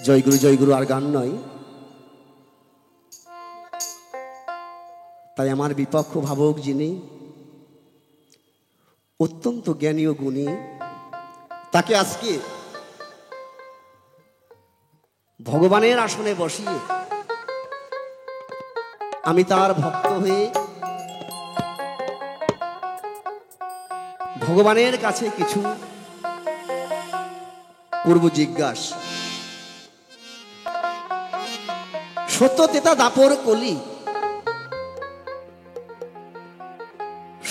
জয়গুরু আর গান নয়। তাই আমার বিপক্ষ ভাবক যিনি অত্যন্ত জ্ঞানী ও গুণী, তাকে আজকে ভগবানের আসনে বসিয়ে আমি তার ভক্ত হয়ে ভগবানের কাছে কিছু পূর্ব জিজ্ঞাসা। সত্য তেতা দাপর কলি,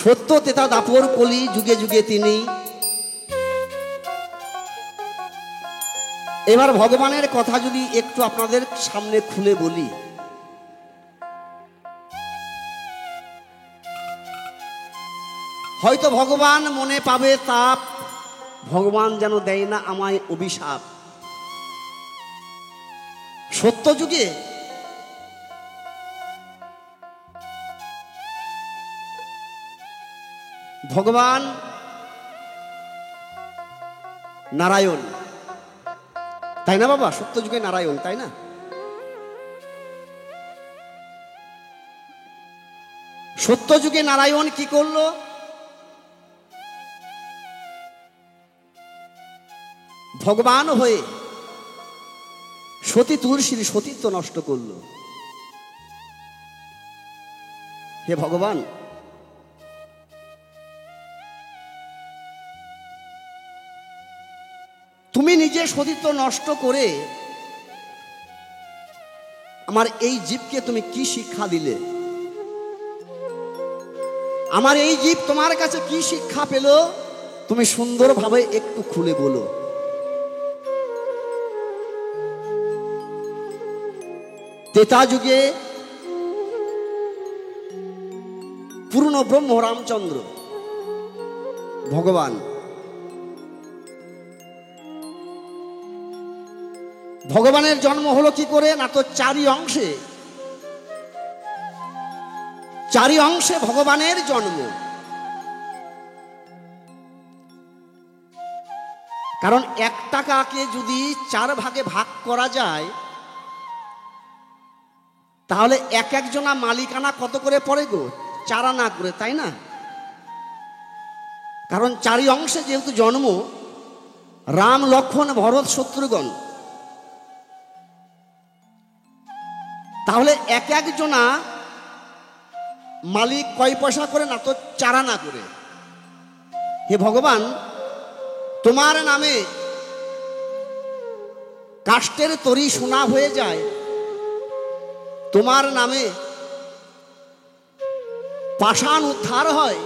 সত্য তেতা দাপর কলি, যুগে যুগে তিনি। এবার ভগবানের কথা যদি একটু আপনাদের সামনে খুলে বলি, হয়তো ভগবান মনে পাবে তাপ, ভগবান যেন দেয় না আমায় অভিশাপ। সত্য যুগে ভগবান নারায়ণ, তাই না বাবা? সত্য যুগে নারায়ণ, তাই না? সত্য যুগে নারায়ণ কি করলো? ভগবান হয়ে সতী তুলসীর সতীত্ব নষ্ট করলো। হে ভগবান, তুমি নিজে সতীত্ব নষ্ট করে আমার এই জীবকে তুমি কি শিক্ষা দিলে? আমার এই জীব তোমার কাছে কি শিক্ষা পেল? তুমি সুন্দরভাবে একটু খুলে বলো। ত্রেতা যুগে পূর্ণ ব্রহ্ম রামচন্দ্র ভগবান, ভগবানের জন্ম হলো কি করে? না তো চারি অংশে ভগবানের জন্ম। কারণ 1 টাকাকে যদি 4 ভাগে ভাগ করা যায়, তাহলে এক একজনা মালিকানা কত করে পড়ে গো? 4 আনা করে, তাই না? কারণ 4 অংশে যেহেতু জন্ম, রাম লক্ষ্মণ ভরত শত্রুঘ্ন, তাহলে এক একজনা মালিক কয় পয়সা করে? না তো 4 আনা করে। হে ভগবান, তোমার নামে কাষ্টের তরী সোনা হয়ে যায়, তোমার নামে পাষাণ উদ্ধার হয়,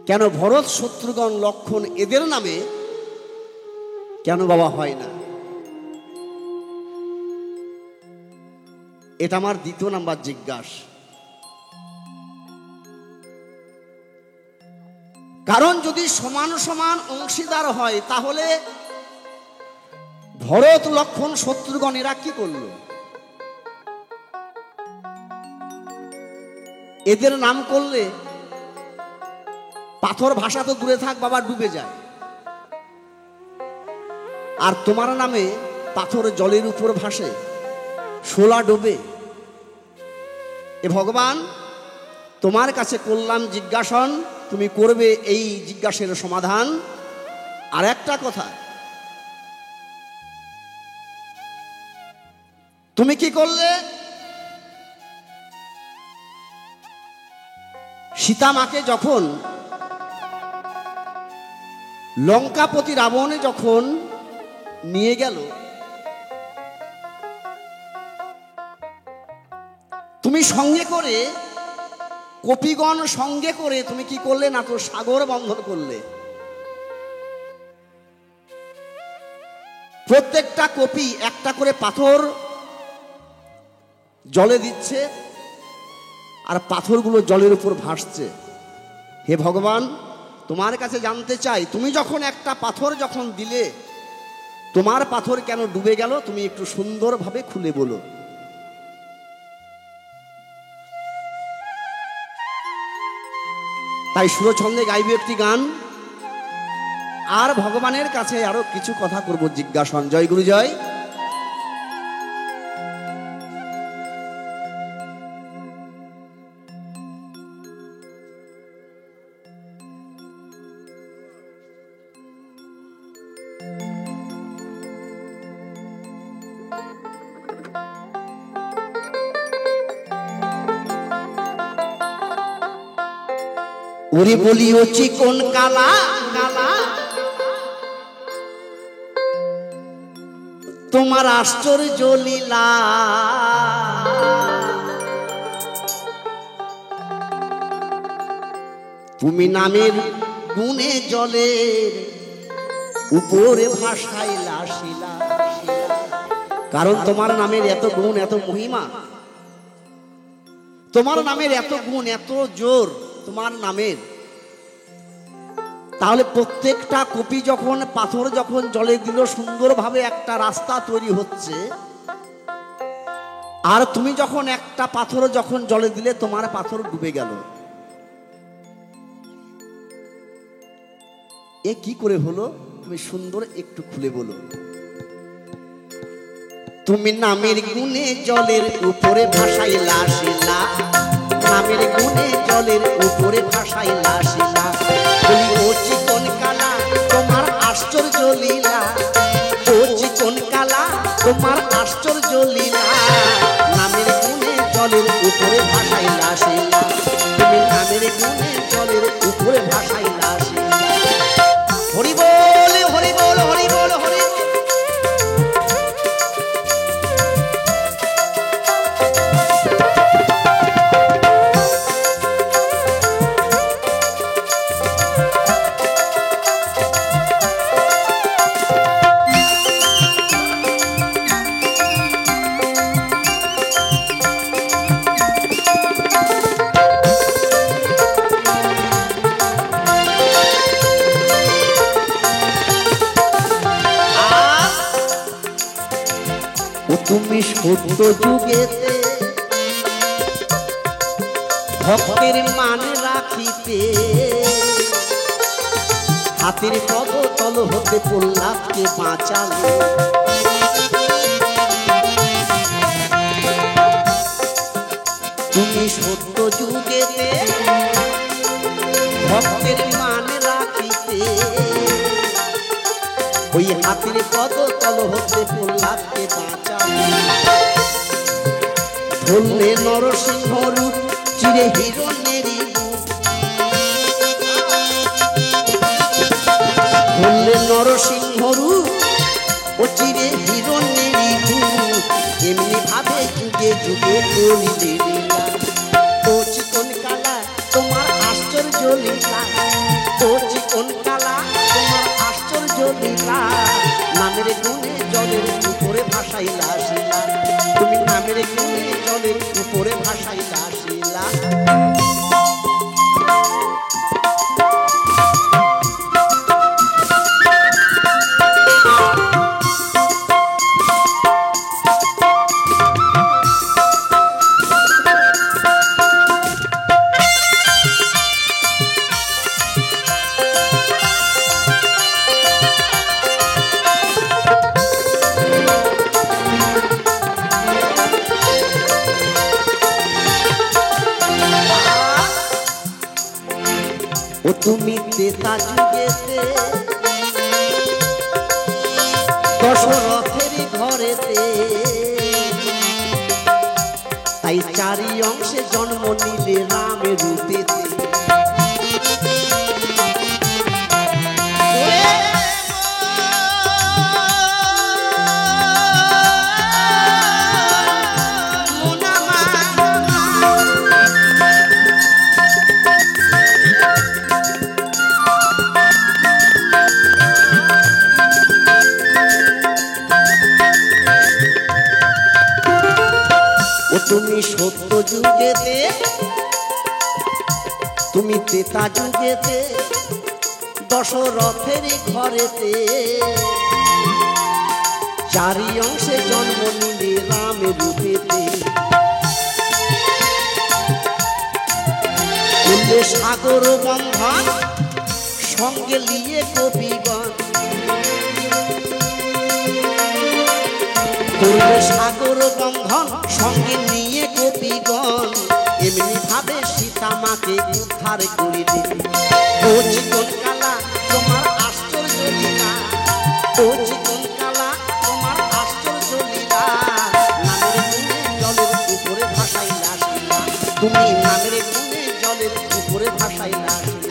কেন ভরত শত্রুঘ্ন লক্ষ্মণ এদের নামে কেন বাবা হয় না? এটা আমার 2য় নাম্বার জিজ্ঞাসা। কারণ যদি সমান সমান অংশীদার হয়, তাহলে ভরত লক্ষ্মণ শত্রুঘ্ন এরা কি করলো? এদের নাম করলে পাথর ভাষা তো দূরে থাক বাবা, ডুবে যায়। আর তোমার নামে পাথর জলের উপর ভাসে, শোলা ডোবে। এ ভগবান, তোমার কাছে করলাম জিজ্ঞাসন, তুমি করবে এই জিজ্ঞাসার সমাধান। আর একটা কথা, তুমি কি করলে? সীতা মাকে যখন লঙ্কাপতি রাবণে যখন নিয়ে গেল, তুমি সঙ্গে করে কপিগণ সঙ্গে করে তুমি কি করলে? না তো সাগর বন্ধন করলে। প্রত্যেকটা কপি একটা করে পাথর জলে দিচ্ছে, আর পাথরগুলো জলের উপর ভাসছে। হে ভগবান, তোমার কাছে জানতে চাই, তুমি যখন একটা পাথর যখন দিলে, তোমার পাথর কেন ডুবে গেল? তুমি একটু সুন্দরভাবে খুলে বলো। তাই সুরছন্দে গাইবে একটি গান, আর ভগবানের কাছে আরো কিছু কথা করব জিজ্ঞাসন। জয় গুরু জয়। ওরে বলি ও চিকন কালা কালা, তোমার আশ্চর্য লীলা, তুমি নামের গুণে জলের উপরে ভাসাইলা শিলা। কারণ তোমার নামের এত গুণ, এত মহিমা, তোমার নামের এত গুণ, এত জোর তোমার নামের। তাহলে প্রত্যেকটা কপি যখন পাথর যখন জলে দিল, সুন্দরভাবে একটা রাস্তা তৈরি হচ্ছে। আর তুমি যখন একটা পাথর যখন জলে দিলে, তোমার পাথর ডুবে গেল। এ কি করে হলো? তুমি সুন্দর একটু খুলে বলো। তুমি নামের গুণে জলের উপরে ভাসাইলা শিলা, নামের গুণে জলের উপরে ভাসাইলা শিলা। বলি ও চিকন কালা, তোমার আশ্চর্য লীলা, ও চিকন কালা, তোমার আশ্চর্য লীলা। নামের গুণে জলের উপরে ভাসাইলা শিলা, তুমি নামের গুণে জলের উপরে ভাসাইলা শিলা। হরি বল হরি বল হরি বল হরি বল। তুমি সত্য যুগেতে ভক্তের মান রাখিতে, হাতের পদতল হতে প্রহ্লাদকে বাঁচালে। তুমি সত্য যুগেতে ভক্তের মান রাখিতে, ওই হাতের পদতল হতে প্রহ্লাদকে বাঁচালে। ধরলে নরসিংহ রূপ, চিরে হিরণ্যেরই রূপ, ধরলে নরসিংহ রূপ, ও চিরে হিরণ্যেরই রূপ। এমনি ভাবে যুগে যুগে করিলে লীলা। ও চিকন কালা, তোমার আশ্চর্য লীলা, ও চিকন কালা, তোমার আশ্চর্য লীলা। নামের গুণে জলের উপরে ভাসাইলা শিলা, তুমি নামের গুণে জলের উপরে ভাসাইলা শিলা। ও তুমি তেতা যুগেতে দশরথের ঘরেতে, তাই চারি অংশে জন্ম নিলে রামের রূপেতে। তুমি সত্য যুগেতে, তুমি তেতা যুগেতে দশরথের ঘরেতে, চারি অংশে জন্ম নিলে রামের রূপেতে। সাগর বন্ধন সঙ্গে নিয়ে কবিগণ করবে সাগর বন্ধন সঙ্গে নিয়ে কবিগণ এমনি ভাবে সীতা মাকে উদ্ধার করিলে ও জীবন কালা তোমার আশ্চর্য লীলা ও জীবন কালা তোমার আশ্চর্য লীলা নামের গুণে জলের উপরে ভাসাইলা শিলা তুমি নামের গুণে জলের উপরে ভাসাইলা শিলা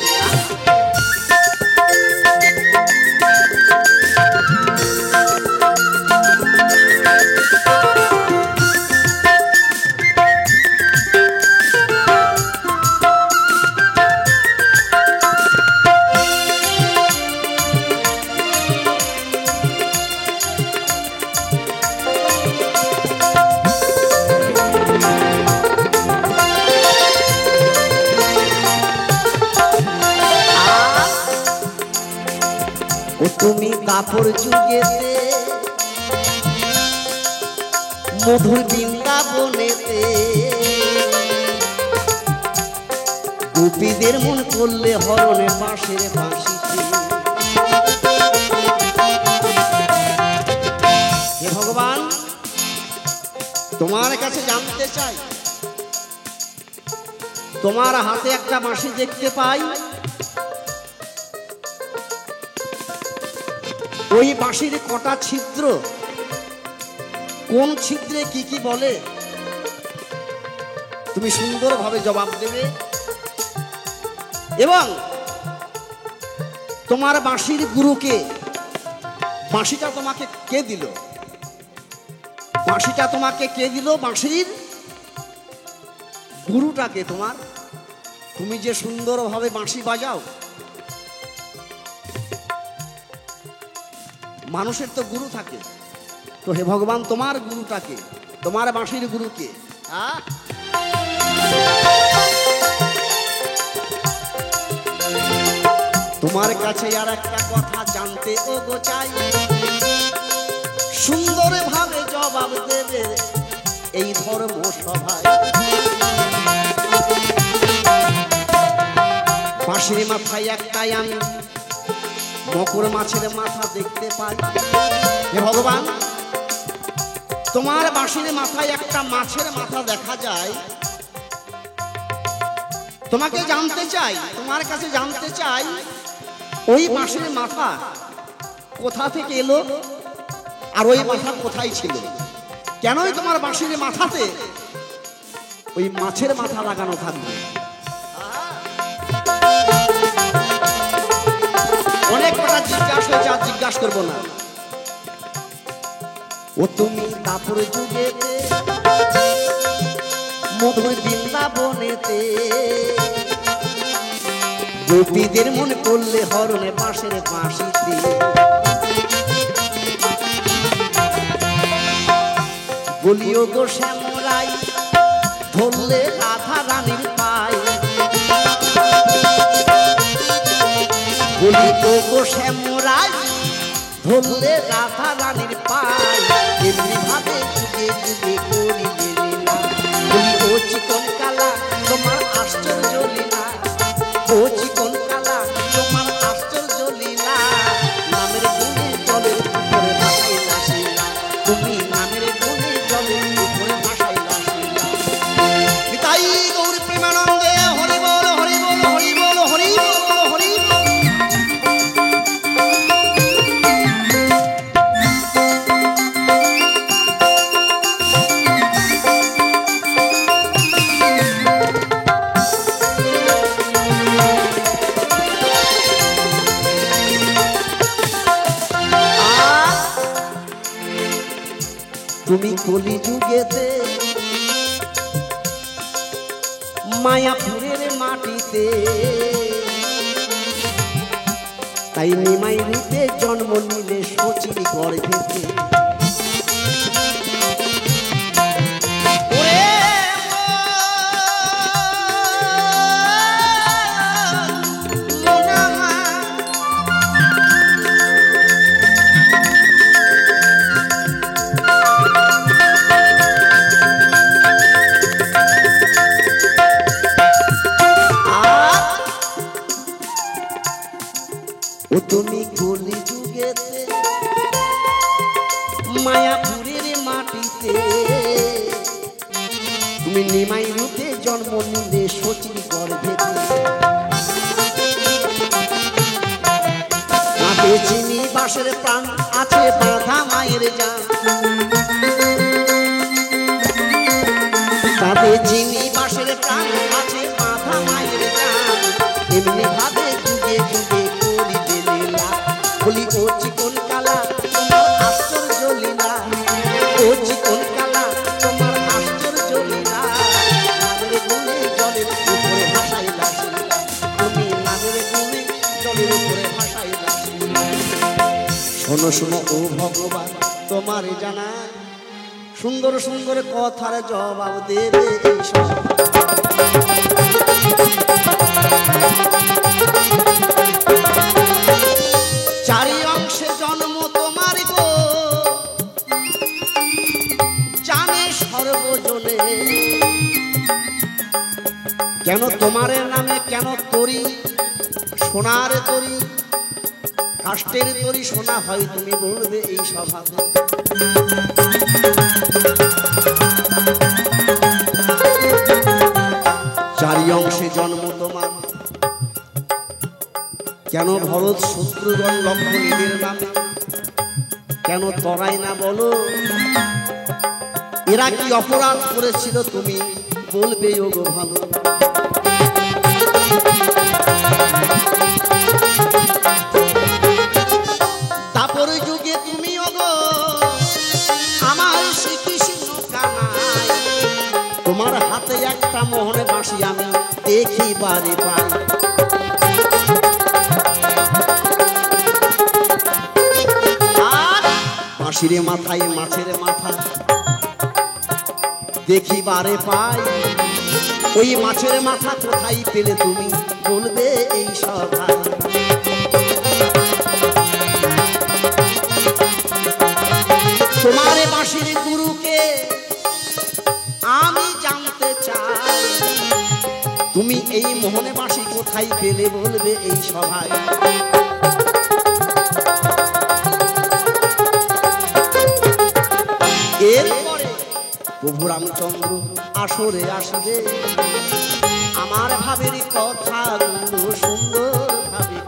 তুমি কাপড় যুগেতে মধুর বৃন্দাবনেতে গোপীদের মন করলে হরণে বাঁশের বাঁশিতে হে ভগবান তোমার কাছে জানতে চাই তোমার হাতে একটা বাঁশি দেখতে পাই ওই বাঁশির কটা ছিদ্র কোন ছিদ্রে কি কি বলে তুমি সুন্দরভাবে জবাব দেবে এবং তোমার বাঁশির গুরুকে বাঁশিটা তোমাকে কে দিল বাঁশিটা তোমাকে কে দিল বাঁশির গুরুটাকে তোমার তুমি যে সুন্দরভাবে বাঁশি বাজাও মানুষের তো গুরু থাকে তো হে ভগবান তোমার গুরুটাকে তোমার বাঁশির গুরুকে তোমার কাছে আর একটা কথা জানতে ও গো চাই সুন্দর ভাবে জবাব দেবে এই ধর্ম সভায় বাঁশির মাথায় একটাই আমি মকর মাছের মাথা দেখতে পাই হে ভগবান তোমার বাঁশির মাথায় একটা মাছের মাথা দেখা যায় তোমাকে জানতে চাই তোমার কাছে জানতে চাই ওই বাঁশির মাথা কোথা থেকে এলো আর ওই মাথা কোথায় ছিল কেনই তোমার বাঁশির মাথাতে ওই মাছের মাথা লাগানো থাকবে অনেক কথা জিজ্ঞাসা হয়েছে আর জিজ্ঞাসা করবো না ও তুমি কাপড় যুগেতে মধুর বৃন্দাবনেতে গোপীদের মন করলে হরণে বাঁশের বাঁশিতে বলিও গো শ্যামরাই ধরলে রাধা রানীর পায় বলি তো গো শ্যামরাই ধরলে রাধা রানীর পায় এমনি ভাবে যুগে যুগে করিলে লীলা বলি ও চিকন কালা তোমার আশ্চর্য লীলা ও চিকন কালা তোমার আশ্চর্য লীলা নামের গুণে জলের উপরে ভাসাইলা শিলা তুমি নামের গুণে জলের উপরে ভাসাইলা শিলা নিতাই গৌর প্রেমানন্দে হরি বল হরি বল হরি বল হরি বল হরি বল তুমি কলি যুগেতে মায়াপুরের মাটিতে তাই নিমাই রূপে জন্ম নিলে শচীর গর্ভেতে মায়াপুরের মাটিতে তুমি নিমাই রূপে জন্ম নিলে সচির গর্ভেতে। মাঠে চিনি বাসের প্রাণ আছে বাঁধা মায়ের জান, তাতে চিনি বাসের প্রাণ আছে বাঁধা মায়ের জান। এমনি ভাবে যুগে যুগে করিতে লীলা, বলি ও চিকন কালা তোমার আশ্চর্য লীলা, ও চিকন কালা তোমার আশ্চর্য লীলা। নামের গুণে জলের উপরে ভাসাইলা ছিলা, তুমি নামের গুণে জলের উপরে ভাসাইলা ছিলা। শোনো শোনো ও ভগবান তোমার জানা, সুন্দর সুন্দর কথার জবাব দেবে এই সব। চারি অংশে জন্ম তোমার গো, জানে সর্বজনে। কেন তোমার নামে কেন তরি সোনার তরি, কাষ্টের তরি সোনা হয় তুমি বলবে এই স্বভাবে। চারি অংশে জন্ম তোমার, কেন ভরত শত্রুঘ্ন লক্ষ্মণ এদের নামে কেন তরাই না বলো? এরা কি অপরাধ করেছিল তুমি বলবে ওগো ভালো। তারপর যুগে তুমি ওগো আমার শ্রীকৃষ্ণ কানাই, তোমার হাতে একটা মোহন বাঁশি আমি দেখি বারে পাই। বাঁশিরে মাথায় মাছের মাথা দেখি বারে পাই, ওই মাছের মাথা কোথায় পেলে তুমি বলবে এই সভা। তোমার বাঁশির গুরুকে আমি জানতে চাই, তুমি এই মোহনে বাঁশি কোথায় পেলে বলবে এই সভায়। এরপরে প্রভু রামচন্দ্র আসরে আসবে, আমার ভাবের কথা সুন্দর ভাবে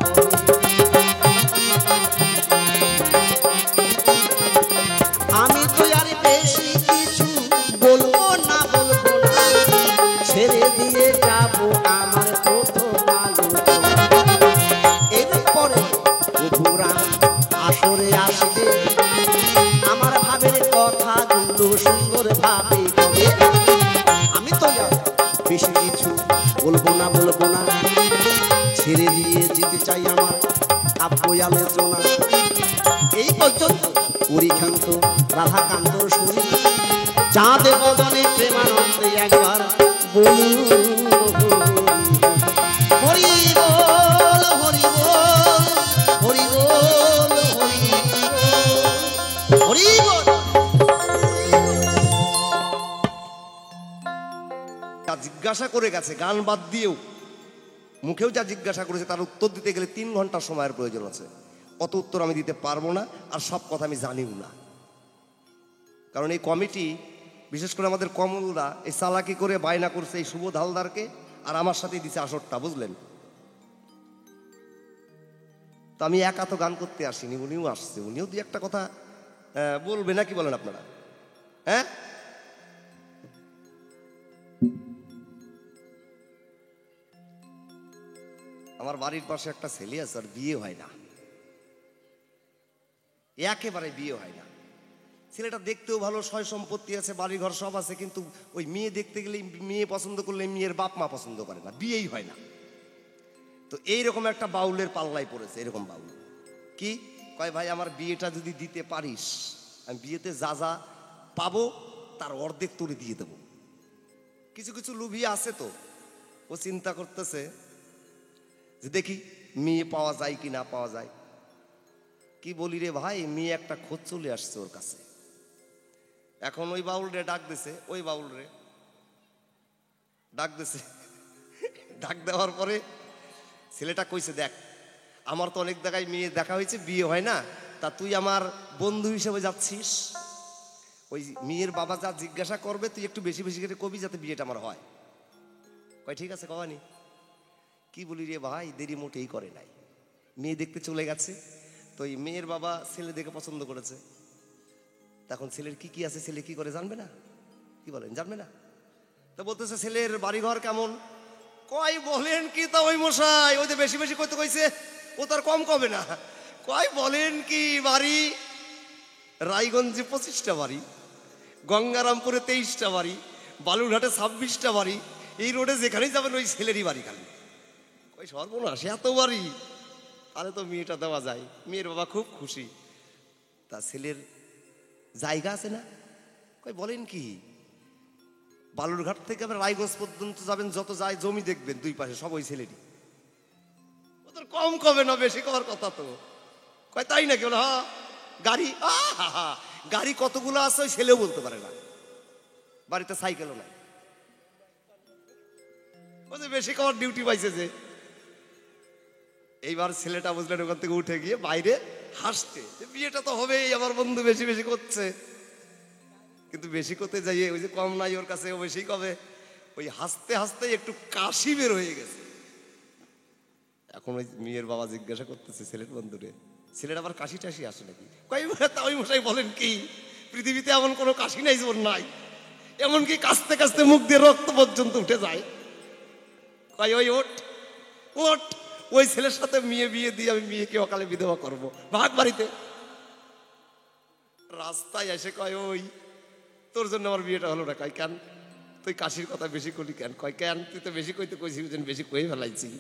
আমি তো আর বেশি কিছু বলবো না, বলবো না, ছেড়ে দিয়ে যাবো আমার প্রথম আলোচনা। এরপরে প্রভু রাম আসরে আসবে, আমার ভাবের কথা সুন্দর ভাবে বলে। আমি তো বেশি কিছু বলবো না, বলবো না, ছেড়ে দিয়ে যেতে চাই আমার কাব্য আলোচনা। এই পর্যন্ত পরীক্ষান্ত রাধাকান্তর শরীর চাঁদ বদনে প্রেমানন্দে একবার বলুন হরি বল, হরি বল, হরি বল, হরি বল, হরি বল। জিজ্ঞাসা করে গেছে গান বাদ দিয়েও, মুখেও যা জিজ্ঞাসা করেছে তার উত্তর দিতে গেলে 3 ঘন্টা সময়ের প্রয়োজন আছে। অত উত্তর আমি দিতে পারবো না, আর সব কথা আমি জানিও না। কারণ এই কমিটি, বিশেষ করে আমাদের কমলদা, এই চালাকি করে বায়না করছে এই শুভ হালদারকে, আর আমার সাথে দিছে আসরটা, বুঝলেন? তো আমি একা তো গান করতে আসিনি, উনিও আসছে, উনিও 2-1 কথা বলবে না, কি বলেন আপনারা? হ্যাঁ, আমার বাড়ির পাশে একটা ছেলে আছে, আর বিয়ে হয় না, একেবারে বিয়ে হয় না। ছেলেটা দেখতেও ভালো, সয় সম্পত্তি আছে, বাড়ি ঘর সব আছে, কিন্তু ওই মেয়ে দেখতে গেলে, মেয়ে পছন্দ করলে মেয়ের বাপ মা পছন্দ করে না, বিয়েই হয় না। তো এইরকম একটা বাউলের পাল্লায় পড়েছে। এরকম বাউল কি কয়, ভাই আমার বিয়েটা যদি দিতে পারিস, আমি বিয়েতে যা যা পাবো তার অর্ধেক তোরে দিয়ে দেবো। কিছু কিছু লুভি আছে, তো ও চিন্তা করতেছে যে দেখি মেয়ে পাওয়া যায় কি না পাওয়া যায়। কি বলি রে ভাই, মেয়ে একটা খোঁজ চলে আসছে ওর কাছে। এখন ওই বাউল রে ডাক দিছে, ওই বাউল রে ডাক দিছে, ডাক দেওয়ার পরে ছেলেটা কইছে, দেখ আমার তো অনেক জায়গায় মেয়ে দেখা হয়েছে, বিয়ে হয় না, তা তুই আমার বন্ধু হিসেবে যাচ্ছিস, ওই মেয়ের বাবা যা জিজ্ঞাসা করবে তুই একটু বেশি বেশি করে কবি যাতে বিয়েটা আমার হয়। কয় ঠিক আছে কবানি। কি বলি রে ভাই, দেরি মোটেই করে নাই। মেয়ে দেখতে চলে গেছে, তো এই মেয়ের বাবা ছেলে দেখে পছন্দ করেছে। তখন ছেলের কি কি আছে, ছেলে কি করে জানবে না? কি বলেন, জানবে না? তো বলতেছে ছেলের বাড়িঘর কেমন? কয় বলেন কি তা ওই মশাই, ওই যে বেশি বেশি করতে কইছে, ও তার কম কবে না। কয় বলেন কি, বাড়ি রায়গঞ্জে 25টা বাড়ি, গঙ্গারামপুরে 23টা বাড়ি, বালুরঘাটে 26টা বাড়ি, এই রোডে যেখানেই যাবেন ওই ছেলেরই বাড়ি খালি। ওই সর্বনাশ, এত বাড়ি, তাহলে তো মেয়েটা দেওয়া যায়। মেয়ের বাবা খুব খুশি। তা ছেলের জায়গা আছে না? কই বলেন কি, বালুরঘাট থেকে আবার রায়গঞ্জ পর্যন্ত যাবেন, যত যায় জমি দেখবেন দুই পাশে সব ওই ছেলেরই। ওদের কম কবে না, বেশি কবার কথা তো। কয় তাই নাকি? বলে হ্যাঁ। গাড়ি, গাড়ি কতগুলো আছে ওই ছেলেও বলতে পারে না। বাড়িতে সাইকেলও নাই। ওই যে বেশি কবার ডিউটি পাইছে যে। এইবার ছেলেটা বুঝলেন ওখান থেকে উঠে গিয়ে বাইরে হাসতে, বিয়েটা তো হবেই, আমার বন্ধু বেশি বেশি করছে। কিন্তু বেশি করতে যাইয়ে ওই যে কম নাই ওর কাছে, ও বেশি কবে। ওই হাসতে হাসতে একটু কাশি বের হয়ে গেছে। এখন ওই মেয়ের বাবা জিজ্ঞাসা করতেছে ছেলের বন্ধুরে, ছেলের আবার কাশি টাশি আসে নাকি? ওই মশাই বলেন কি, পৃথিবীতে এমন কোনো কাশি নাই জোর নাই, এমনকি কাশতে কাশতে মুখ দিয়ে রক্ত পর্যন্ত উঠে যায়। কয় ওই ওঠ ওঠ, ওই ছেলের সাথে মেয়ে বিয়ে দিয়ে আমি মেয়েকে অকালে বিধবা করবো, ভাগ বাড়িতে। রাস্তায় এসে কয় ওই তোর জন্য আমার বিয়েটা হলো না। কয় কেন, তুই কাশির কথা বেশি করলি কেন? কয় কেন, তুই তো বেশি কইতে কইছিস, বেশি কয়ে ফেলাইছি।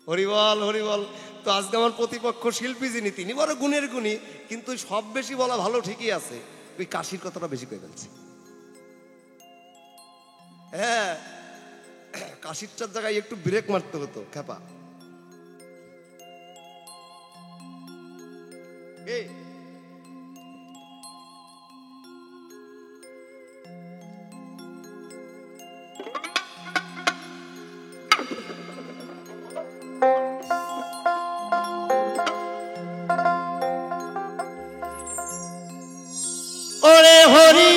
হরিবল হরিবল। তো আজকে আমার প্রতিপক্ষ শিল্পী যিনি, তিনি বড় গুণের গুণী, কিন্তু সব বেশি বলা ভালো ঠিকই আছে, তুই কাশির কথাটা বেশি কয়ে ফেলছি। হ্যাঁ, কাশিরটার জায়গায় একটু ব্রেক মারতে হতো খেপা। ওরে হরি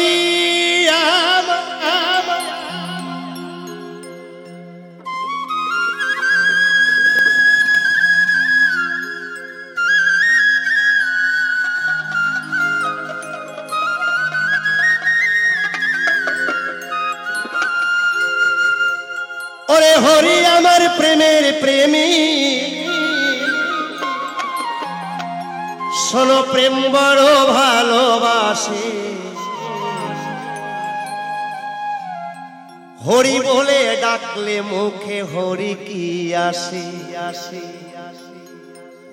ওরে হরি আমার প্রেমের প্রেমী, শোনো প্রেম বড় ভালোবাসে, হরি বলে ডাকলে মুখে হরি কি আসে আসে।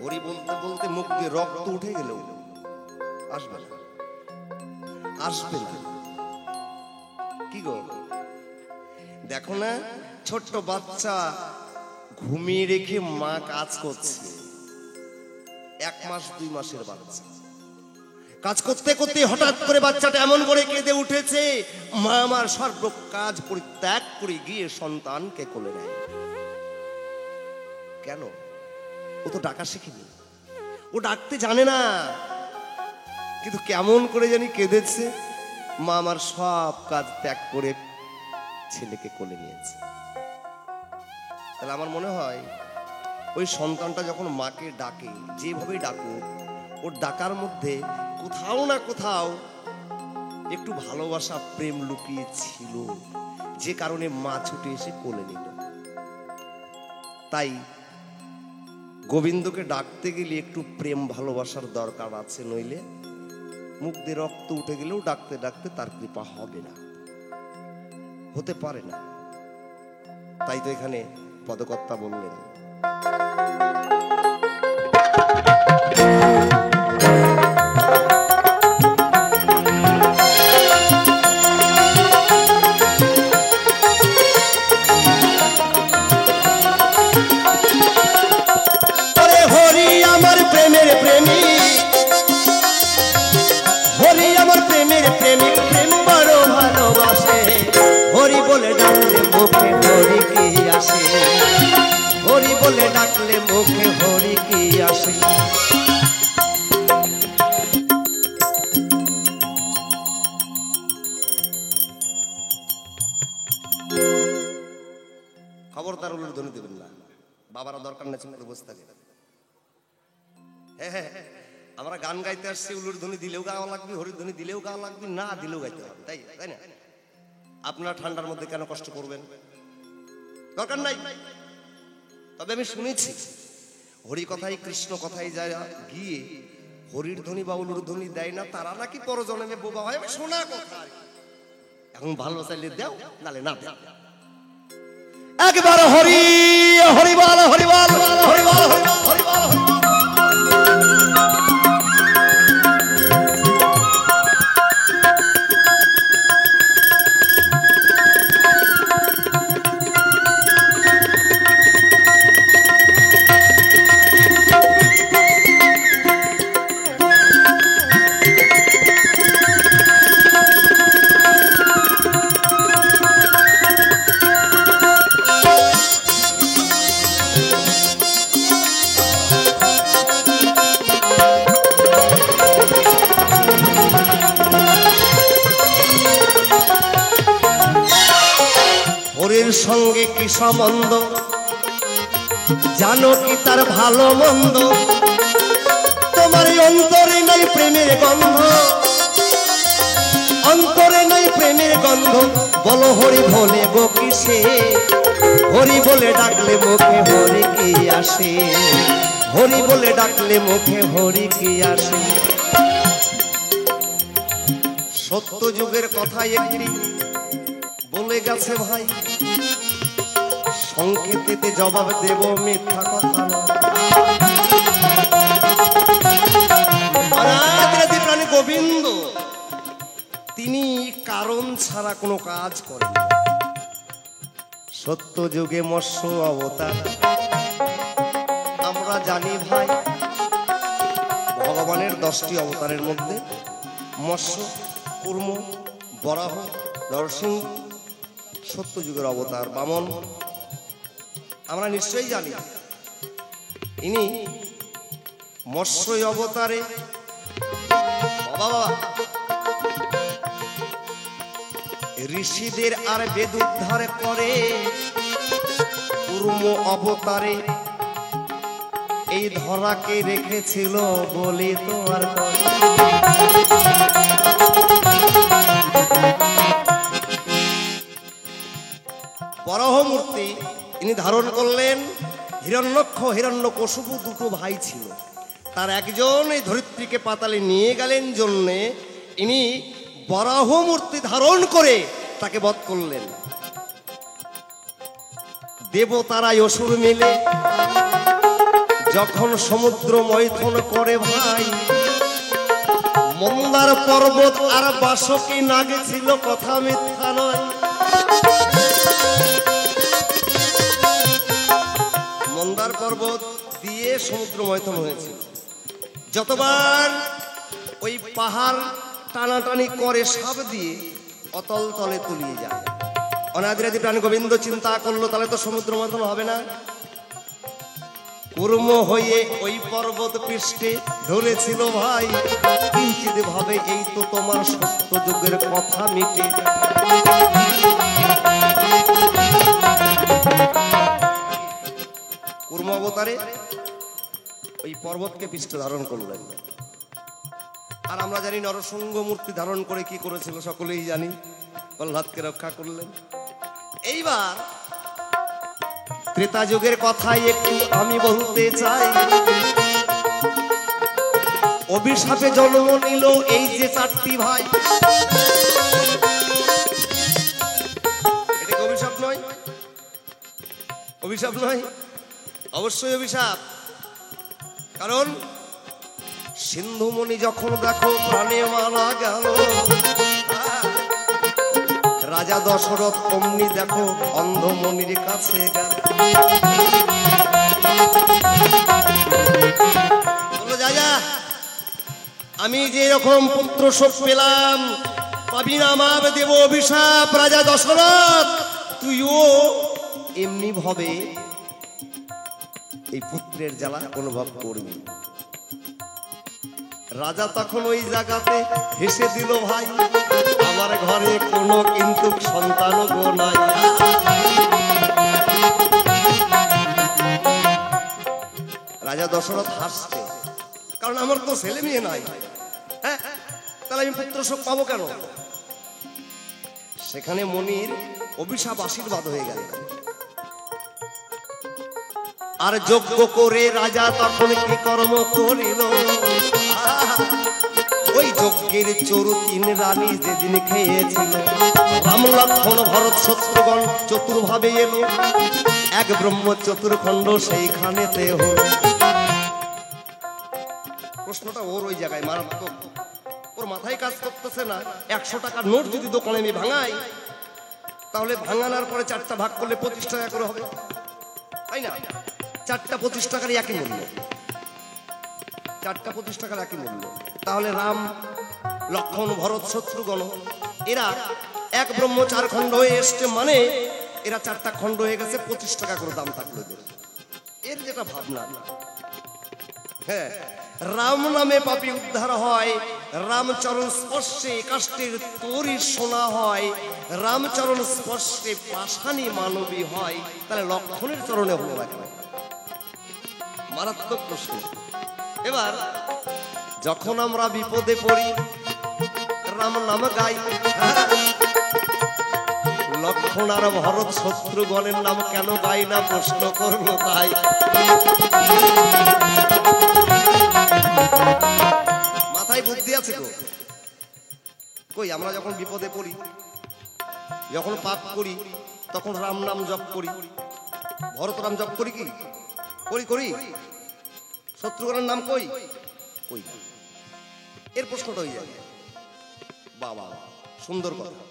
হরি বলতে বলতে মুখ দিয়ে রক্ত উঠে গেল, আসবে না আসবে না। কি গো, দেখো না ছোট্ট বাচ্চা ঘুমিয়ে রেখে মা কাজ করছে, 1 মাস 2 মাসের বাচ্চা কাজ করতে করতে হঠাৎ করে বাচ্চাটা এমন করে কেঁদে উঠেছে, মা আমার সর্ব কাজ পরিত্যাগ করে গিয়ে সন্তানকে কোলে নেয়। কেন? ও তো ডাকা শিখেনি, ও ডাকতে জানে না, কিন্তু কেমন করে জানি কেঁদেছে। মা আমার সব কাজ ত্যাগ করে ছেলেকে কোলে নিয়েছে। তাহলে আমার মনে হয় ওই সন্তানটা যখন মাকে ডাকে, যেভাবেই ডাকুক, ওর ডাকার মধ্যে কোথাও না কোথাও একটু ভালোবাসা প্রেম লুকিয়ে ছিল, যে কারণে মা ছুটে এসে কোলে নিল। তাই গোবিন্দকে ডাকতে গেলে একটু প্রেম ভালোবাসার দরকার আছে, নইলে মুখ দিয়ে রক্ত উঠে গেলেও ডাকতে ডাকতে তার কৃপা হবে না, হতে পারে না। তাই তো এখানে পদকর্তা বললেন, হরি বলে ডাকলে মুখে হরি কি আসে। বাবারা দরকার না চিন্তা বসে থাকে। হ্যাঁ হ্যাঁ, আমরা গান গাইতে আসছি, উলুর ধ্বনি দিলেও গাওয়া লাগবে, হরির ধ্বনি দিলেও গাওয়া লাগবে, না দিলেও গাইতে হবে, তাই তাই না? আপনারা ঠান্ডার মধ্যে কেন কষ্ট করবেন? দরকার নাই। তবে আমি শুনেছি হরি কথাই কৃষ্ণ কথাই যায় গিয়ে হরির ধ্বনি বা উলুর ধ্বনি দেয় না, তারা নাকি পরজন্মে বোবা হয়। আমি শোনা কথা, এখন ভালো চাইলে দাও, নালে না দাও। একবার হরি হরিবল হরিবল হরিবল হরিবল হরিবল। হরির সঙ্গে কি সম্বন্ধ জানো কি তার ভালো মন্দ? তোমার অন্তরে নাই প্রেমের গন্ধ, অন্তরে নাই প্রেমের গন্ধ। বলো হরি ভোলে গো কিসে? হরি বলে ডাকলে মুখে হরি কি আসে? হরি বলে ডাকলে মুখে হরি কি আসে? সত্য যুগের কথা একটি বলে গেছে ভাই, সংক্ষেপে জবাব দেব, মিথ্যা কথা নয়। প্রাণী গোবিন্দ তিনি কারণ ছাড়া কোনো কাজ করেন। সত্য যুগে মৎস্য অবতার আমরা জানি ভাই, ভগবানের 10টি অবতারের মধ্যে মৎস্য, কুর্ম, বরাহ, নরসিংহ সত্য যুগের অবতার। বামন আমরা নিশ্চয়ই জানি, ইনি মৎস্য অবতারে বাবা ঋষিদের আর বেদ উদ্ধার করে। কুর্ম অবতারে এই ধরাকে রেখেছিল বলে তো আর বরাহমূর্তি ইনি ধারণ করলেন। হিরণ্যক্ষ হিরণ্যকশিপু দুটো ভাই ছিল, তার একজন এই ধরিত্রীকে পাতালে নিয়ে গেলেন জন্যে ইনি বরাহমূর্তি ধারণ করে তাকে বধ করলেন। দেবতারাই অসুর মিলে যখন সমুদ্র মৈথুন করে ভাই, মন্দার পর্বত আর বাসকী নাগে ছিল, কথা মিথ্যা নয়। মন্দার পর্বত দিয়ে সমুদ্র মৈথুন হয়েছিল। যতবার ওই পাহাড় টানাটানি করে সাপ দিয়ে অতল তলে তুলিয়ে যায়। অনাদিরাদি প্রাণ গোবিন্দ চিন্তা করলো তাহলে তো সমুদ্র মৈথুন হবে না। কুর্ম হয়ে ওই পর্বত পৃষ্ঠে ধরেছিল ভাই, কিঞ্চিত ভাবে এই তো তোমার সত্য যুগের কথা মিটে। কুর্ম অবতারে ওই পর্বতকে পৃষ্ঠ ধারণ করলেন। আর আমরা জানি নরসিংহ মূর্তি ধারণ করে কি করেছিল, সকলেই জানি, প্রহ্লাদকে রক্ষা করলেন। এইবার ত্রেতা যুগের কথাই একটু আমি বলতে চাই। অভিশাপে জন্ম নিল এই যে 4টি ভাই। এটা কি অভিশাপ নয়? অভিশাপ নয়, অবশ্যই অভিশাপ। কারণ সিন্ধুমণি যখন দেখো প্রাণে মারা গেল, রাজা দশরথ অমনি দেখো অন্ধমণির কাছে গেল। বললো যা আমি যে রকম পুত্র শোক পেলাম, পাবি না মাপ দেব অভিশাপ। রাজা দশরথ তুইও এমনি ভাবে এই পুত্রের জ্বালা অনুভব করবি। রাজা তখন ওই জায়গাতে হেসে দিল ভাই, আমার ঘরে কোনো কিন্তু সন্তান গো নাই। রাজা দশরথ হাসছে, কারণ আমার তো ছেলে মেয়ে নাই, হ্যাঁ, তাহলে আমি পুত্র শোক পাবো কেন? সেখানে মনির অভিশাপ আশীর্বাদ হয়ে গেল। আর যজ্ঞ করে রাজা তখন কি কর্ম করিল, ওই যজ্ঞের চরু 3 রানী যেদিন খেয়েছিল, রাম লক্ষ্মণ ভরত শত্রুগণ চতুর্ভাবে এলো, এক ব্রহ্ম চতুর্খণ্ড সেইখানেতে হল। প্রশ্নটা ওর ওই জায়গায় মারাত্মক, ওর মাথায় কাজ করতেছে না। 100 টাকার নোট যদি দোকানে আমি ভাঙাই, তাহলে ভাঙানোর পরে 4টা ভাগ করলে 25 টাকা করে হবে, তাই না? 4টা 25 টাকার একই মূল্য, 4টা 25 টাকার একই মূল্য। তাহলে রাম লক্ষ্মণ ভরত শত্রুগণ এরা এক ব্রহ্ম 4 খণ্ড হয়ে এসছে, মানে এরা 4টা খণ্ড হয়ে গেছে, 25 টাকা করে দাম থাকলো এদের। এর যেটা ভাবনা, হ্যাঁ, রাম নামে পাপী উদ্ধার হয়, রামচরণ স্পর্শে কাষ্টের তরি সোনা হয়, রামচরণ স্পর্শে পাষাণী মানবী হয়, তাহলে লক্ষ্মণের চরণে হলো না কেন? মারাত্মক প্রশ্ন। এবার যখন আমরা বিপদে পড়ি রাম নাম গাই, লক্ষ্মণ আর ভরত শত্রুগণের নাম কেন গাই না প্রশ্ন করলো তাই। মাথায় বুদ্ধি আছে তো? কই, আমরা যখন বিপদে পড়ি, যখন পাপ করি, তখন রাম নাম জপ করি, ভরত রাম জপ করি, কি করি? করি। শত্রুগণের নাম কই? কই। এর প্রশ্নটা হয়ে যায়। বাবা, সুন্দর কথা।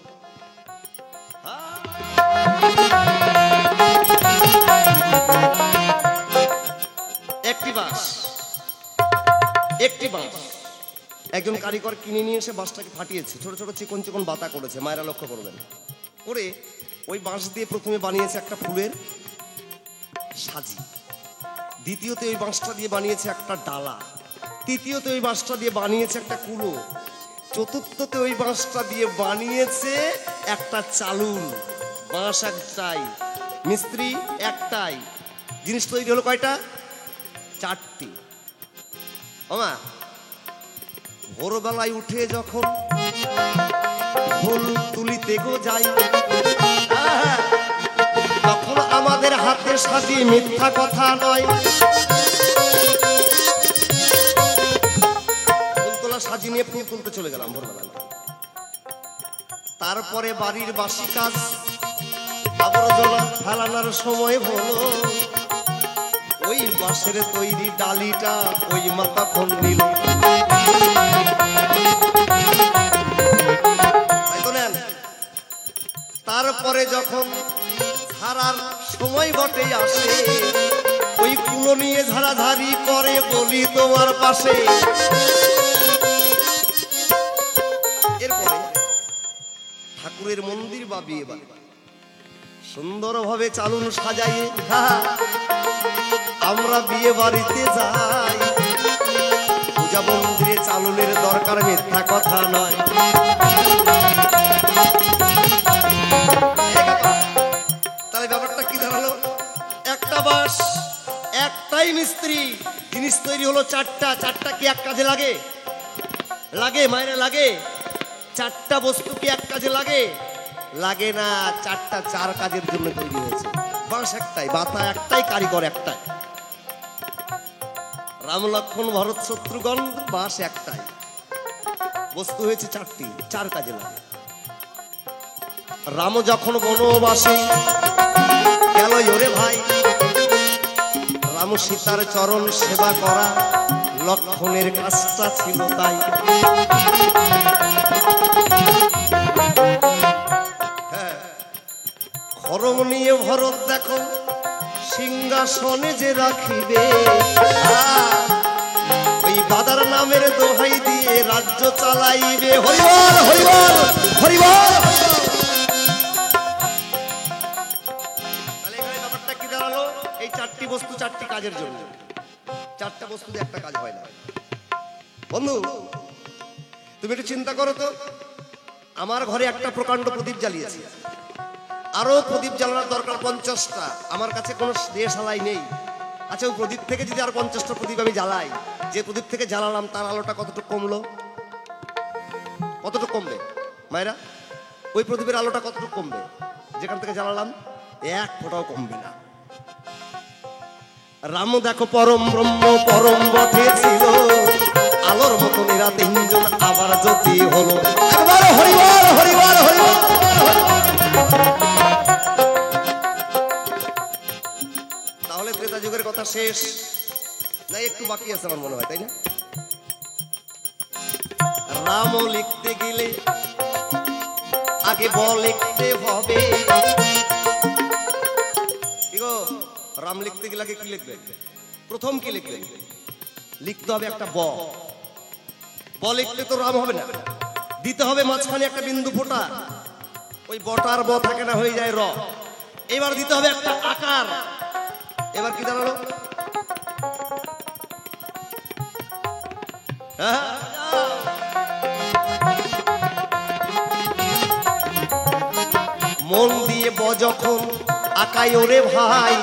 একটি বাঁশ একজন কারিগর কিনে নিয়ে এসে বাঁশটাকে ফাটিয়েছে, ছোট ছোট চিকন চিকন বাতা করেছে, মায়েরা লক্ষ্য করবেন। করে ওই বাঁশ দিয়ে প্রথমে বানিয়েছে একটা ফুলের সাজি, দ্বিতীয়তে ওই বাঁশটা দিয়ে বানিয়েছে একটা ডালা, তৃতীয়তে ওই বাঁশটা দিয়ে বানিয়েছে একটা কুলো, চতুর্থতে ওই বাঁশটা দিয়ে বানিয়েছে একটা চালুন। বাঁশ একটাই, মিস্ত্রি একটাই, জিনিস তৈরি হলো কয়টা? 4টি। আমা ভোরবেলায় উঠে যখন ফুল তুলিতে গো যাই, তখন আমাদের হাতে সাজি মিথ্যা কথা নয়। ফুল তোলা সাজি নিয়ে ফুল তুলতে চলে গেলাম ভোরবেলা। তারপরে বাড়ির বাসি কাজ আবর্জনা ফেলানোর সময় হলো, ওই বাঁশের তৈরি ডালিটা ওই মাথা ফোন নিল। তারপরে যখন ঝাড়ার সময় বটে আসে, ওই কুলো নিয়ে ঝাড়াঝাড়ি করে বলি তোমার পাশে। এরপরে ঠাকুরের মন্দির বা বিয়ে বাড়ি সুন্দরভাবে চালুন সাজাইয়ে আমরা বিয়ে বাড়িতে যাই। পূজা মন্দিরে চালুনের দরকার, মিথ্যা কথা নয়। তাহলে ব্যাপারটা কি দাঁড়ালো? একটা বাঁশ, একটাই মিস্ত্রি, জিনিস তৈরি হলো 4টা। 4টা কি এক কাজে লাগে? লাগে মায়েরা, লাগে। 4টা বস্তু কি এক কাজে লাগে? লাগে না। 4টা 4 কাজের জন্য তৈরি হয়েছে। বাঁশ একটাই, বাতা একটাই, কারিগর একটাই। রাম লক্ষ্মণ ভরত শত্রুগণ, বাঁশ একটাই, বস্তু হয়েছে 4টি, 4 কাজে লাগে। রাম যখন বনবাসে গেল ওরে ভাই, রাম সীতার চরণ সেবা করা লক্ষ্মণের কাজটা ছিল তাই। হ্যাঁ, খড়ম নিয়ে ভরত দেখো সিংহাসনে যে রাখিবে, ওই বাদার নামের দোহাই দিয়ে রাজ্য চালাইবে। হরিবল হরিবল হরিবল। তাহলে এখানে ব্যাপারটা কি দাঁড়ালো? এই 4টি বস্তু 4টি কাজের জন্য। 4টা বস্তু দিয়ে একটা কাজ হয় না। বন্ধু, তুমি একটু চিন্তা করো তো, আমার ঘরে একটা প্রকাণ্ড প্রদীপ জ্বালিয়েছি, আরো প্রদীপ জ্বালানোর দরকার 50টা। আমার কাছে কোনো দেশালাই নেই, আচ্ছা, ওই প্রদীপ থেকে যদি আর 50টা প্রদীপ আমি জ্বালাই, যে প্রদীপ থেকে জ্বালালাম তার আলোটা কতটুকু কমলো? কতটুকু কমবে মায়েরা? ওই প্রদীপের আলোটা কতটুকু কমবে যেখান থেকে জ্বালালাম? এক ফোঁটাও কমবে না। রাম দেখো পরম ব্রহ্ম পরম পথে ছিল, আলোর মতো এরা তিনজন আবার জ্যোতি হলো। একবার হরিবল হরিবল হরিবল। তাহলে ত্রেতা যুগের কথা শেষ না? একটু বাকি আছে আমার মনে হয়, তাই না? রাম লিখতে গেলে আগে ব লিখতে হবে। রাম লিখতে গেলে আগে কি লিখবেন? প্রথম কি লিখবেন? লিখতে হবে একটা ব। ব লিখতে তো রাম হবে না, দিতে হবে মাঝখানে একটা বিন্দু ফোঁটা। ওই বটার ব থাকে না, হয়ে যায় র। এবার দিতে হবে একটা আকার। এবার কি দাঁড়ালো? হ্যাঁ, মন দিয়ে ব যখন আকাই ওরে ভাই,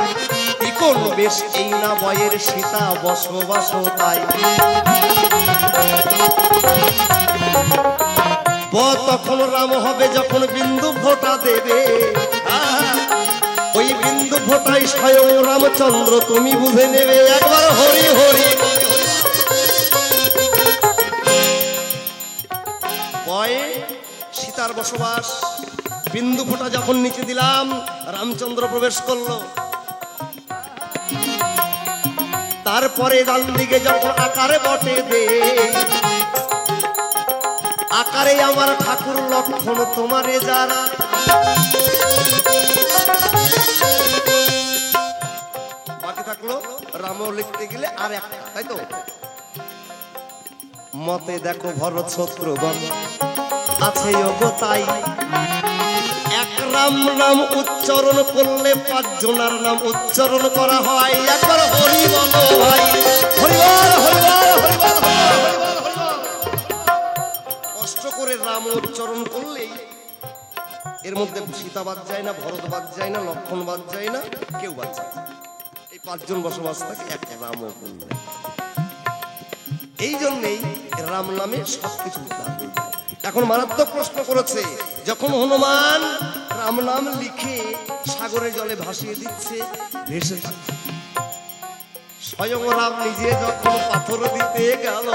ইকোন বেশ এই না বয়ের সীতা বসবাস তাই। ব তখন রাম হবে যখন বিন্দু ফোঁটা দেবে। ওই বিন্দু ফোঁটাই স্বয়ং রামচন্দ্র তুমি বুঝে নেবে। একবার হরি হরি। বয়ে সীতার বসবাস, বিন্দু ফোঁটা যখন নিচে দিলাম রামচন্দ্র প্রবেশ করলো। তারপরে ডান দিকে যখন আকারে বটে দে, আকারে আমার ঠাকুর লক্ষণ তোমারে যারা। বাকি থাকলো রাম লিখতে গেলে আর একটা, তাই তো? মতে দেখো ভরত শত্রুঘ্ন আছে যোগ্য তাই। এক রাম নাম উচ্চারণ করলে 5 জনের নাম উচ্চারণ করা হয়। একবার হরি বলো ভাই, হরিবল হরিবল হরিবল হরিবল। কষ্ট করে রাম উচ্চারণ করলেই এর মধ্যে সীতা বাদ যায় না, ভরত বাদ যায় না, লক্ষণ বাদ যায় না, কেউ বাদ যায় না। এই 5 জন বসবাস থাকে এক রাম করলে। এই জন্যেই রাম নামে সবকিছু উদ্ধার হয়ে যায়। এখন মারাত্মক প্রশ্ন করেছে, যখন হনুমান রাম নাম লিখে সাগরের জলে ভাসিয়ে দিচ্ছে, ভেসে থাকে, স্বয়ং রাম নিজে যখন পাথর দিতে গেল,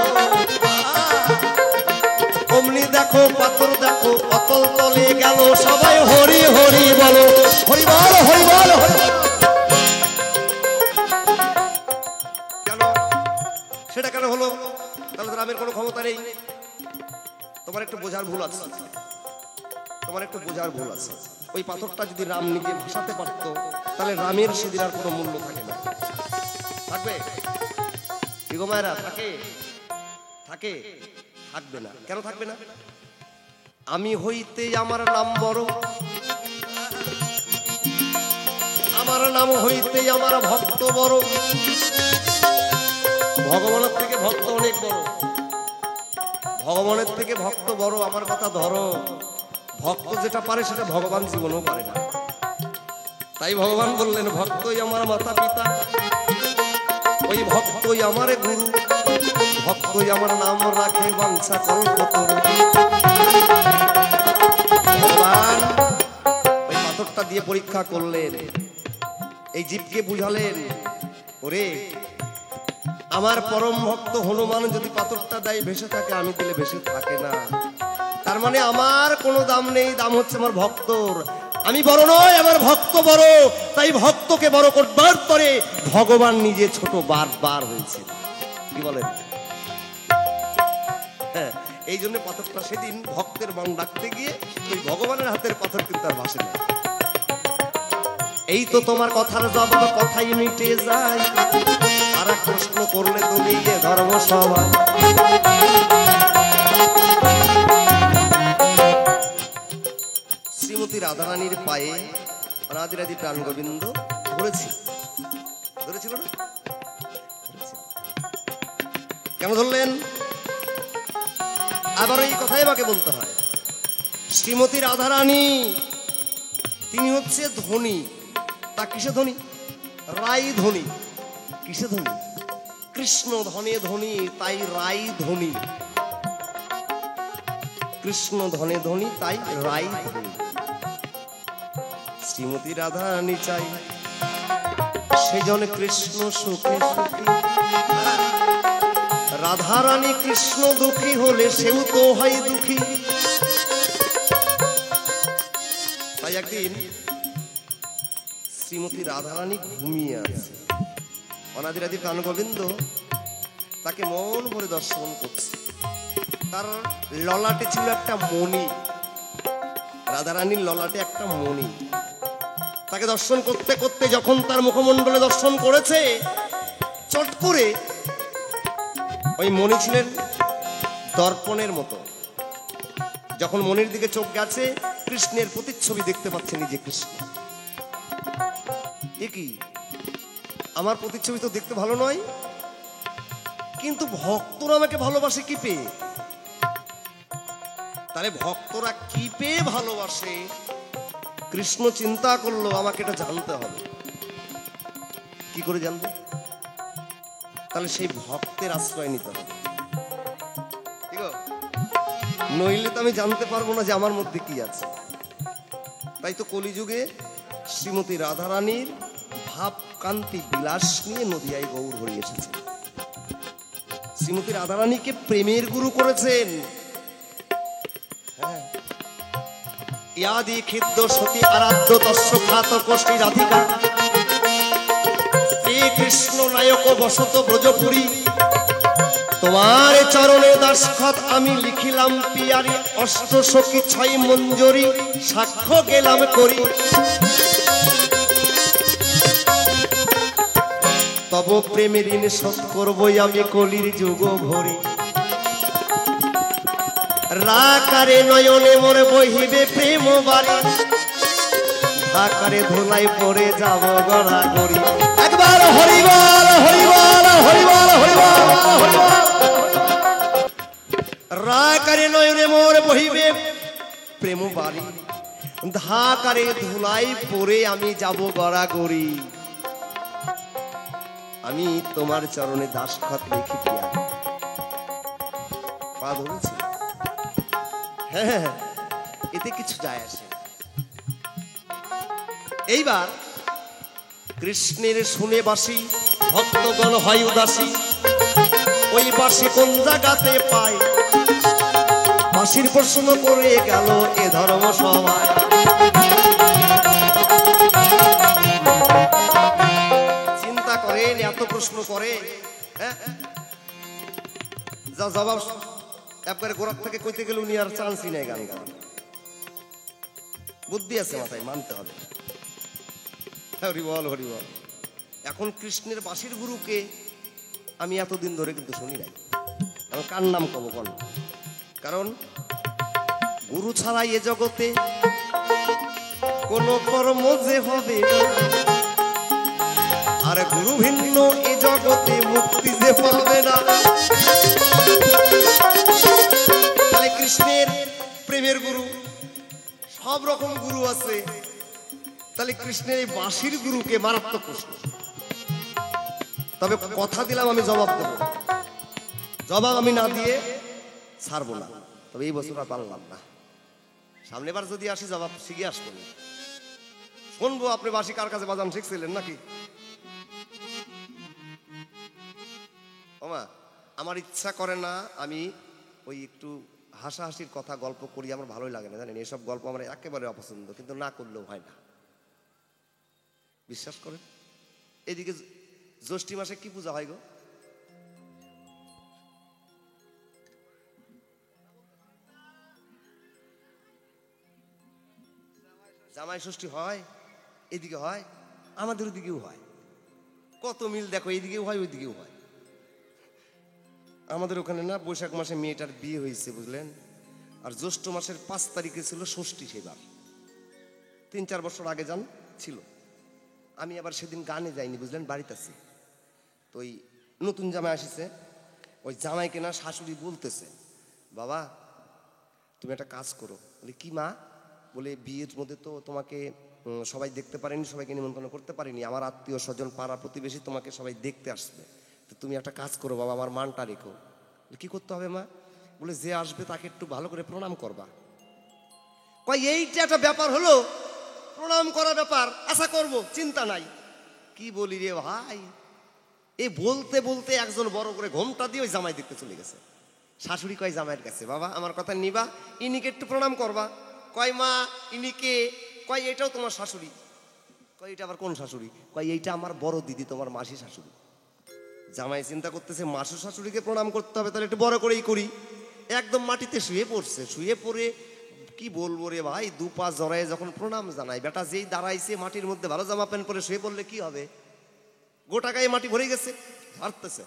অমনি দেখো পাথর দেখো অতল তলে গেল। সবাই হরি হরি বলো, হরিবল হরিবল হরিবল। কেন? সেটা কেন হলো? তাহলে রামের কোনো ক্ষমতা নেই? তোমার একটু বোঝার ভুল আছে, তোমার একটু বোঝার ভুল আছে। ওই পাথরটা যদি রাম নিজে ভাসাতে পারতো তাহলে রামের সেদিন আর কোনো মূল্য থাকে না। থাকবে? দিগো মায়েরা, থাকে? থাকে? থাকবে না। কেন থাকবে না? আমি হইতে আমার নাম বড়, আমার নাম হইতে আমার ভক্ত বড়। ভগবানের থেকে ভক্ত অনেক বড়, ভগবানের থেকে ভক্ত বড়। আমার কথা ধরো, ভক্ত যেটা পারে সেটা ভগবান জীবনেও পারে না। তাই ভগবান বললেন, ভক্তই আমার মাতা পিতা, ওই ভক্তই আমার গুরু, ভক্তই আমার নাম রাখে বাঞ্ছা কল্পতরু। ভগবান ওই পাথরটা দিয়ে পরীক্ষা করলেন, এই জীবকে বুঝালেন, ওরে আমার পরম ভক্ত হনুমান যদি পাথরটা দেয় ভেসে থাকে, আমি দিলে ভেসে থাকে না। তার মানে আমার কোনো দাম নেই, দাম হচ্ছে আমার ভক্তর। আমি বড় নয়, আমার ভক্ত বড়। তাই ভক্তকে বড় করবার পরে ভগবান নিজে ছোট বারবার হয়েছে। কি বলেন? হ্যাঁ, এই জন্য পাথরটা সেদিন ভক্তের মন ডাকতে গিয়ে ওই ভগবানের হাতের পাথর কিন্তু আর ভাসে না। এই তো তোমার কথার জবাব কথাই মিটে যায়, আর এক প্রশ্ন করলে তুমি যে ধর্ম সবাই। শ্রীমতী রাধারানীর পায়ে রাধে রাধে প্রাণ গোবিন্দ ধরেছিল না? কেন ধরলেন? আবার এই কথাই আমাকে বলতে হয়। শ্রীমতী রাধারানী তিনি হচ্ছে ধনী। তা কিসে ধনী? রাই ধনী। কিসে ধনী? কৃষ্ণ ধনে ধনী, তাই রাই ধনী। কৃষ্ণ ধনে ধনী, তাই রাই ধনী। শ্রীমতী রাধা রানী চাই সেজন্য কৃষ্ণ সুখে সুখী। রাধা রানী কৃষ্ণ দুঃখী হলে সেও তো হয় দুঃখী। তাই একদিন শ্রীমতী রাধা রানী ঘুমিয়ে আছে, অনাদিরাদি প্রাণ গোবিন্দ তাকে মন ভরে দর্শন করছে। তার ললাটে ছিল একটা মণি, রাধারানীর ললাটে একটা মণি। তাকে দর্শন করতে করতে যখন তার মুখমণ্ডলে দর্শন করেছে, চট করে ওই মণি ছিলেন দর্পণের মতো। যখন মণির দিকে চোখ গেছে, কৃষ্ণের প্রতিচ্ছবি দেখতে পাচ্ছে নিজে কৃষ্ণ। এ কি, আমার প্রতিচ্ছবি তো দেখতে ভালো নয়, কিন্তু ভক্তরা আমাকে ভালোবাসে কি পেয়ে? তাহলে ভক্তরা কি পেয়ে ভালোবাসে, কৃষ্ণ চিন্তা করলো আমাকে এটা জানতে হবে। কি করে জানবো? তাহলে সেই ভক্তের আশ্রয় নিতে হবে, ঠিক আছে? নইলে তো আমি জানতে পারবো না যে আমার মধ্যে কি আছে। তাই তো কলিযুগে শ্রীমতী রাধারানীর ভাব কান্তি বিলাস নিয়ে নদিয়ায় গৌর হয়ে এসেছে। শ্রীমতী রাধারানীকে প্রেমের গুরু করেছেন। হ্যাঁ, ইয়াদি খিদ্দ সতী আরাধ্য তস্য খ্যাতক শ্রী রাধিকা, শ্রীকৃষ্ণ নায়ক বসত ব্রজপুরী। তোমার চরণে দাসখত আমি লিখিলাম পিয়ারি, অষ্ট সখী ছয় মঞ্জরি সাক্ষ্য গেলাম করি। তব প্রেমের ঋণ শোধ করবই আমি কলির যুগ ভরি। রাকারে নয়নে মোর বহিবে প্রেম বাড়ি, ঢাকারে ধুলাই পরে যাব গড়া গড়ি। একবার হরিবল হরিবল হরিবল হরিবল হরিবল। রাকারে নয়নে মোর বহিবে প্রেম বাড়ি, ঢাকারে ধুলাই পরে আমি যাব গড়া গড়ি। আমি তোমার চরণে দাসখত লিখি পিয়া। পা ধরেছি, হ্যাঁ, এতে কিছু যায় আসে। এইবার কৃষ্ণের শুনে বাসি ভক্তগণ হয় উদাসী। ওই বাসি কোন জায়গাতে পায়, বাসির প্রশ্ন করে গেল এ ধর্ম সভায়। চিন্তা করেন, এত প্রশ্ন করে, হ্যাঁ, যা জবাব একবারে গোড়ার থেকে কইতে গেলে উনি আর চান্সই নেই গান গান। বুদ্ধি আছে মাথায়, মানতে হবে। হরিবল হরিবল। এখন কৃষ্ণের বাসির গুরুকে আমি এতদিন ধরে কিন্তু শুনি নাই। আমি কার নাম কব বল? কারণ গুরু ছাড়া এ জগতে কোন কর্ম যে হবে না, আর গুরু ভিন্ন এ জগতে মুক্তি যে পাবে না। তাহলে কৃষ্ণের প্রেমের গুরু, সব রকম গুরু আছে, তাহলে কৃষ্ণের এই বাঁশির গুরুকে মারাত্মক প্রশ্ন। তবে কথা দিলাম আমি জবাব দেব, জবাব আমি না দিয়ে ছাড়বো না। তবে এই বছর আর পারলাম না, সামনেবার যদি আসি জবাব শিখে আসবো না। শুনবো আপনি বাঁশি কার কাছে বাজান শিখছিলেন নাকি। ওমা, আমার ইচ্ছা করে না আমি ওই একটু হাসাহাসির কথা গল্প করি, আমার ভালোই লাগে না জানেন। এসব গল্প আমার একেবারে অপছন্দ, কিন্তু না করলেও হয় না, বিশ্বাস করেন। এদিকে জ্যৈষ্ঠী মাসে কি পূজা হয় গো? জামাই ষষ্ঠী হয়, এদিকে হয়, আমাদের ওদিকেও হয়। কত মিল দেখো, এইদিকেও হয় ওইদিকেও হয়। আমাদের ওখানে না বৈশাখ মাসে মেয়েটার বিয়ে হয়েছে বুঝলেন, আর জ্যৈষ্ঠ মাসের 5 তারিখে ছিল ষষ্ঠী। সেবার 3-4 বছর আগে যান ছিল। আমি আবার সেদিন গানে যাইনি বুঝলেন, বাড়িতে আছি। তো ওই নতুন জামাই আসিছে, ওই জামাইকে না শাশুড়ি বলতেছে, বাবা তুমি একটা কাজ করো। বলে কি মা? বলে বিয়ের মধ্যে তো তোমাকে সবাই দেখতে পারেনি, সবাইকে নিমন্ত্রণ করতে পারিনি, আমার আত্মীয় স্বজন পাড়া প্রতিবেশী তোমাকে সবাই দেখতে আসবে, তো তুমি একটা কাজ করো বাবা, আমার মানটা রেখো। কি করতে হবে মা? বলে যে আসবে তাকে একটু ভালো করে প্রণাম করবা। কয় এইটা একটা ব্যাপার হলো, প্রণাম করা ব্যাপার, আশা করব, চিন্তা নাই। কি বলি রে ভাই, এই বলতে বলতে একজন বড় করে ঘোমটা দিয়ে ওই জামাই দেখতে চলে গেছে। শাশুড়ি কয় জামাইয়ের কাছে, বাবা আমার কথা নিবা, ইনিকে একটু প্রণাম করবা। কয় মা ইনিকে? কয় এটাও তোমার শাশুড়ি। কয় এটা আবার কোন শাশুড়ি? কয় এইটা আমার বড় দিদি, তোমার মাসি শাশুড়ি। জামাই চিন্তা করতেছে মাসুর শাশুড়িকে প্রণাম করতে হবে, তাহলে একটু বড় করেই করি। একদম মাটিতে শুয়ে পড়ছে, শুয়ে পড়ে কি বলবো রে ভাই, দু পা জড়ায় যখন প্রণাম জানাই, বেটা যেই দাঁড়াইছে মাটির মধ্যে ভালো জামা প্যান্ট পরে শুয়ে পড়লে কি হবে, গোটা গায়ে মাটি ভরে গেছে, ঝাড়তেছে।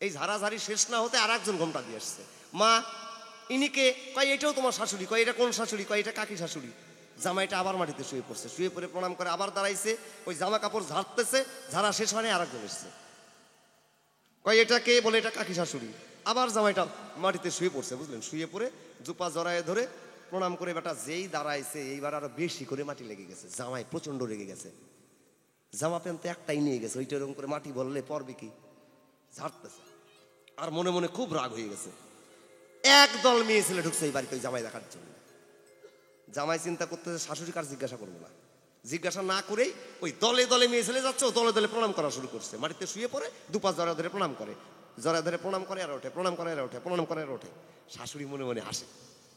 এই ঝাড়াঝাড়ি শেষ না হতে আর একজন ঘোমটা দিয়ে আসছে, মা ইনিকে? কয় এটাও তোমার শাশুড়ি। কয় এটা কোন শাশুড়ি? কয় এটা কাকি শাশুড়ি। জামাইটা আবার মাটিতে শুয়ে পড়ছে, শুয়ে পড়ে প্রণাম করে আবার দাঁড়াইছে, ওই জামা কাপড় ঝাড়তেছে, ঝাড়া শেষ হয় আর একজন এসছে। কয় এটা কে? বলে এটা কাকি শাশুড়ি। আবার জামাইটা মাটিতে শুয়ে পড়ছে, বুঝলেন, শুয়ে পড়ে জুপা জড়ায় ধরে প্রণাম করে বেটা যেই দাঁড়াইছে, এইবার আরো বেশি করে মাটি লেগে গেছে। জামাই প্রচন্ড রেগে গেছে, জামা প্যান্ট একটাই নিয়ে গেছে, ওইটা এরকম করে মাটি বললে পরবে কি, ঝাড়তেছে। আর মনে মনে খুব রাগ হয়ে গেছে। একদল মেয়ে ছেলে ঢুকছে এই বাড়িতে ওই জামাই দেখার জন্য। জামাই চিন্তা করতেছে শাশুড়ি কার জিজ্ঞাসা করবো না, জিজ্ঞাসা না করেই ওই দলে দলে মেয়ে ছেলে যাচ্ছে, ও দলে দলে প্রণাম করা শুরু করছে। মাটিতে শুয়ে পড়ে দুপা জড়া ধরে প্রণাম করে, জড়া ধরে প্রণাম করে আর ওঠে, প্রণাম করে আর ওঠে, প্রণাম করে আর ওঠে। শাশুড়ি মনে মনে হাসে,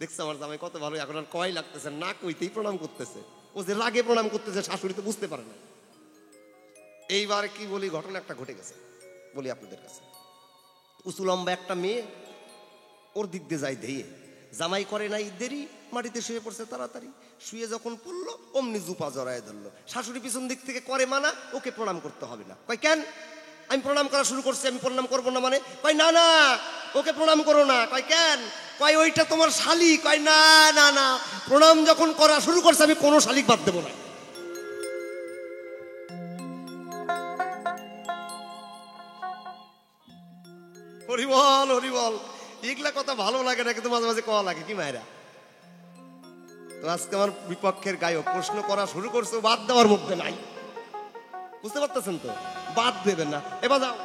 দেখছে আমার জামাই কত ভালো, এখন আর কয় লাগতেছে না, কইতেই প্রণাম করতেছে। ও যে রাগে প্রণাম করতেছে শাশুড়ি তো বুঝতে পারে না। এইবার কি বলি, ঘটনা একটা ঘটে গেছে বলি আপনাদের কাছে। উঁচু লম্বা একটা মেয়ে ওর দিক দিয়ে যায় ধেয়ে, জামাই করে নাই দেরি, মাটিতে শুয়ে পড়ছে তাড়াতাড়ি। শুয়ে যখন পড়লো অমনি জুপা জড়ায় ধরলো। শাশুড়ি পিছন দিক থেকে করে মানা, ওকে প্রণাম করতে হবে না। কয় কেন? আমি প্রণাম করা শুরু করছি, আমি প্রণাম করবো না মানে? কয় না না, ওকে প্রণাম করো না। কয় কেন? কয় ওইটা তোমার শালিক। কয় না না না, প্রণাম যখন করা শুরু করছে আমি কোনো শালিক বাদ দেবো না। হরিবল হরিবল, এগুলা কথা ভালো লাগে না, কিন্তু মাঝে মাঝে কওয়া লাগে কি মায়েরা। তো আজকে আমার বিপক্ষের গায়ক প্রশ্ন করা শুরু করছে, বাদ দেওয়ার মধ্যে নাই, বুঝতে পারতেছেন তো, বাদ দেবেন না। এবার যাও।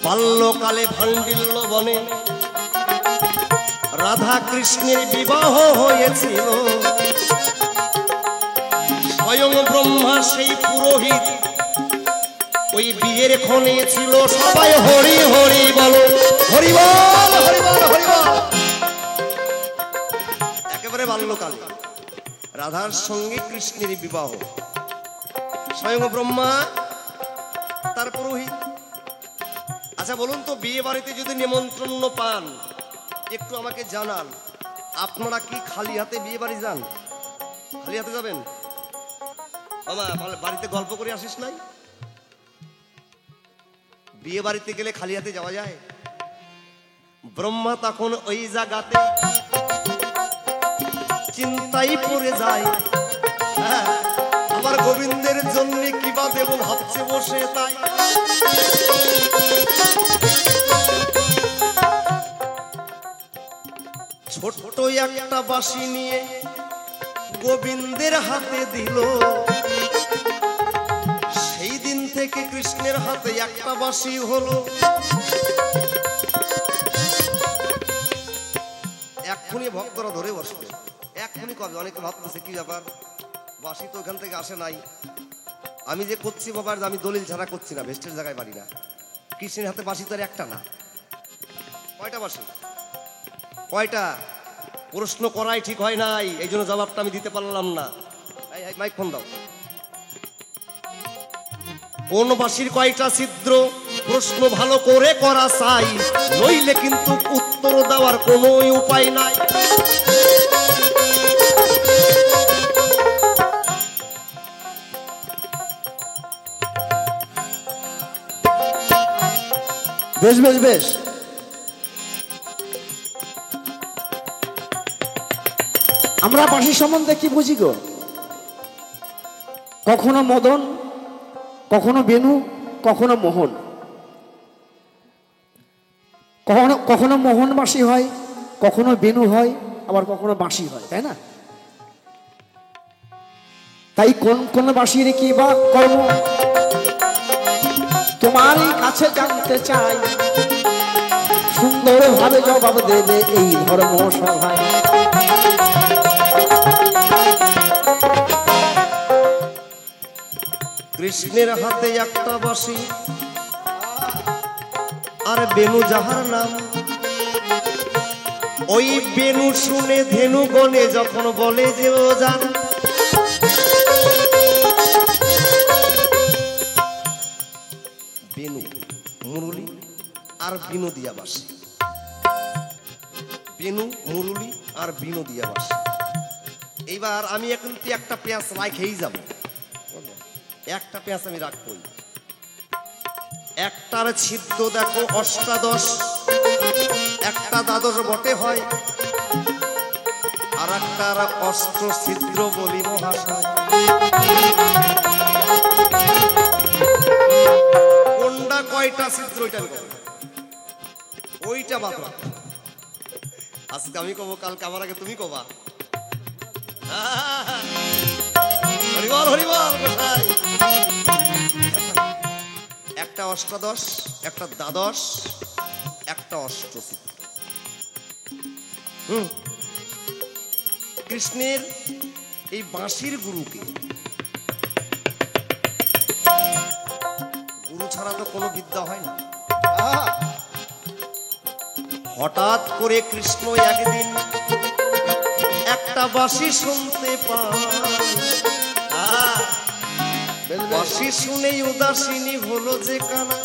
বাল্যকালে ভান্ডিল্য বনে রাধা কৃষ্ণের বিবাহ হয়েছিল। স্বয়ং ব্রহ্মা সেই পুরোহিত ওই বিয়ের ক্ষণে ছিল। সবাই হরি হরি বলো, হরি বল হরি বল হরি বল। একেবারে বাল্যকালে রাধার সঙ্গে কৃষ্ণের বিবাহ, স্বয়ং ব্রহ্মা তার পুরোহিত। আচ্ছা বলুন তো, বিয়ে বাড়িতে যদি নিমন্ত্রণ পান একটু আমাকে জানান। আপনারা কি খালি হাতে বিয়ে বাড়ি যান? খালি হাতে যাবেন? মামা বাড়িতে গল্প করে আসিস নাই? বিয়ে বাড়িতে গেলে খালি হাতে যাওয়া যায়? ব্রহ্মা তখন ওই জায়গাতে চিন্তাই পড়ে যায়, হ্যাঁ আমার গোবিন্দের জন্য কিবা দেব ভাবছে বসে তাই। ছোট একটা বাঁশি নিয়ে গোবিন্দের হাতে দিল। সেই দিন থেকে কৃষ্ণের হাতে একটা বাঁশি হলো। এক্ষুনি ভক্তরা ধরে বসবে, এক্ষুনি কবে। অনেকে ভাবতেছে কি ব্যাপার, বাঁশি তো ওখান থেকে আসে নাই। আমি যে করছি বাবার, আমি দলিল ছাড়া করছি না, ভেস্টের জায়গায় বাড়ি না। কৃষ্ণের হাতে বাঁশি তো আর একটা না, কয়টা বাঁশি? কয়টা? প্রশ্ন করাই ঠিক হয় নাই, এই জন্য জবাবটা আমি দিতে পারলাম না। মাইক ফোন দাও। কোন বাঁশির কয়টা ছিদ্র, প্রশ্ন ভালো করে করা চাই, নইলে কিন্তু উত্তর দেওয়ার কোনো উপায় নাই। বেশ বেশ বেশ, আমরা বাঁশি সম্বন্ধে কি বুঝি গো? কখনো মদন, কখনো বেনু, কখনো মোহন। কখনো কখনো মোহন বাঁশি হয়, কখনো বেনু হয়, আবার কখনো বাঁশি হয়, তাই না? তাই কোন কোন বাঁশির কি বা কর্ম তোমারই কাছে জানতে চাই, সুন্দরভাবে জবাব দেবে এই ধর্ম সভায়। কৃষ্ণের হাতে একটা বাঁশি আর বেনু যাহার নাম, ওই বেনু শুনে ধেনু গনে যখন বলে যে ও জান, বেনু মুরলি আর বিনোদিয়া বাঁশি, বেনু মুরলি আর বিনোদিয়া বাঁশি। এইবার আমি এখন একটা পেঁয়াজ রাখেই যাব, একটা পেঁয়াজ আমি রাখবই। একটার ছিদ্র দেখো অষ্টাদশ, একটা দ্বাদশ বটে হয়, আর একটার অষ্ট ছিদ্র বলি মহাশয়। কোনটা কয়টা ছিদ্র ওইটা ওইটা বাদ রাখো। আজকে আমি কব, কালকে আমার আগে তুমি কবা। হরিবল হরিবল কোথায়? একটা অষ্টাদশ, একটা দ্বাদশ, একটা অষ্টচিত্র। কৃষ্ণের এই বাঁশির গুরুকে, গুরু ছাড়া তো কোনো বিদ্যা হয় না। হঠাৎ করে কৃষ্ণ একদিন একটা বাঁশি শুনতে পায়, বাঁশি শুনেই উদাসীনী হলো যে কানা।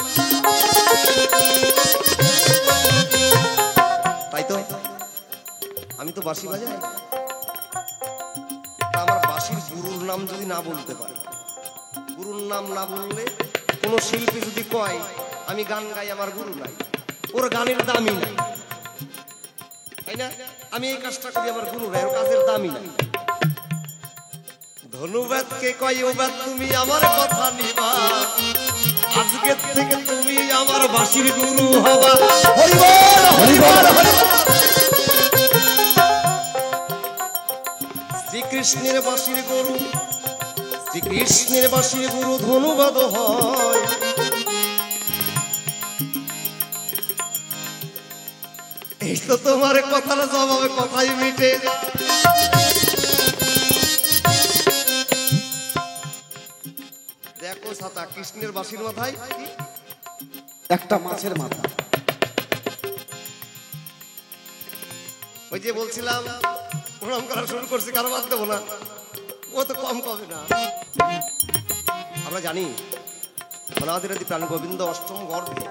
তাই তো আমি তো বাঁশি বাজাই, আমার বাঁশির গুরুর নাম যদি না বলতে পারে, গুরুর নাম না বললে, কোনো শিল্পী যদি কয় আমি গান গাই আমার গুরু নাই, ওর গানের দামই নাই, তাই না? আমি এই কাজটা করি আমার গুরু নাই, ওর কাজের দামই নাই। ধনুবাদকে কয় ও বাদ তুমি আমার কথা নিবা, আজকের থেকে তুমি আমার বাঁশির গুরু হবা। হরিবল হরিবল হরিবল। শ্রীকৃষ্ণের বাঁশির গুরু, শ্রীকৃষ্ণের বাঁশির গুরু ধনুবাদ হয়। এই তো তোমার কথার জবাবে কথাই মিটে যায়। দেখো ছাতা, কৃষ্ণের বাঁশির মাথায় একটা মাছের মাথা। ওই যে বলছিলাম প্রণাম করা শুরু করছি, কারো বাদ দেবো না, ও তো কম কবে না। আমরা জানি অনাদিরাদি প্রাণ গোবিন্দ অষ্টম গর্ভে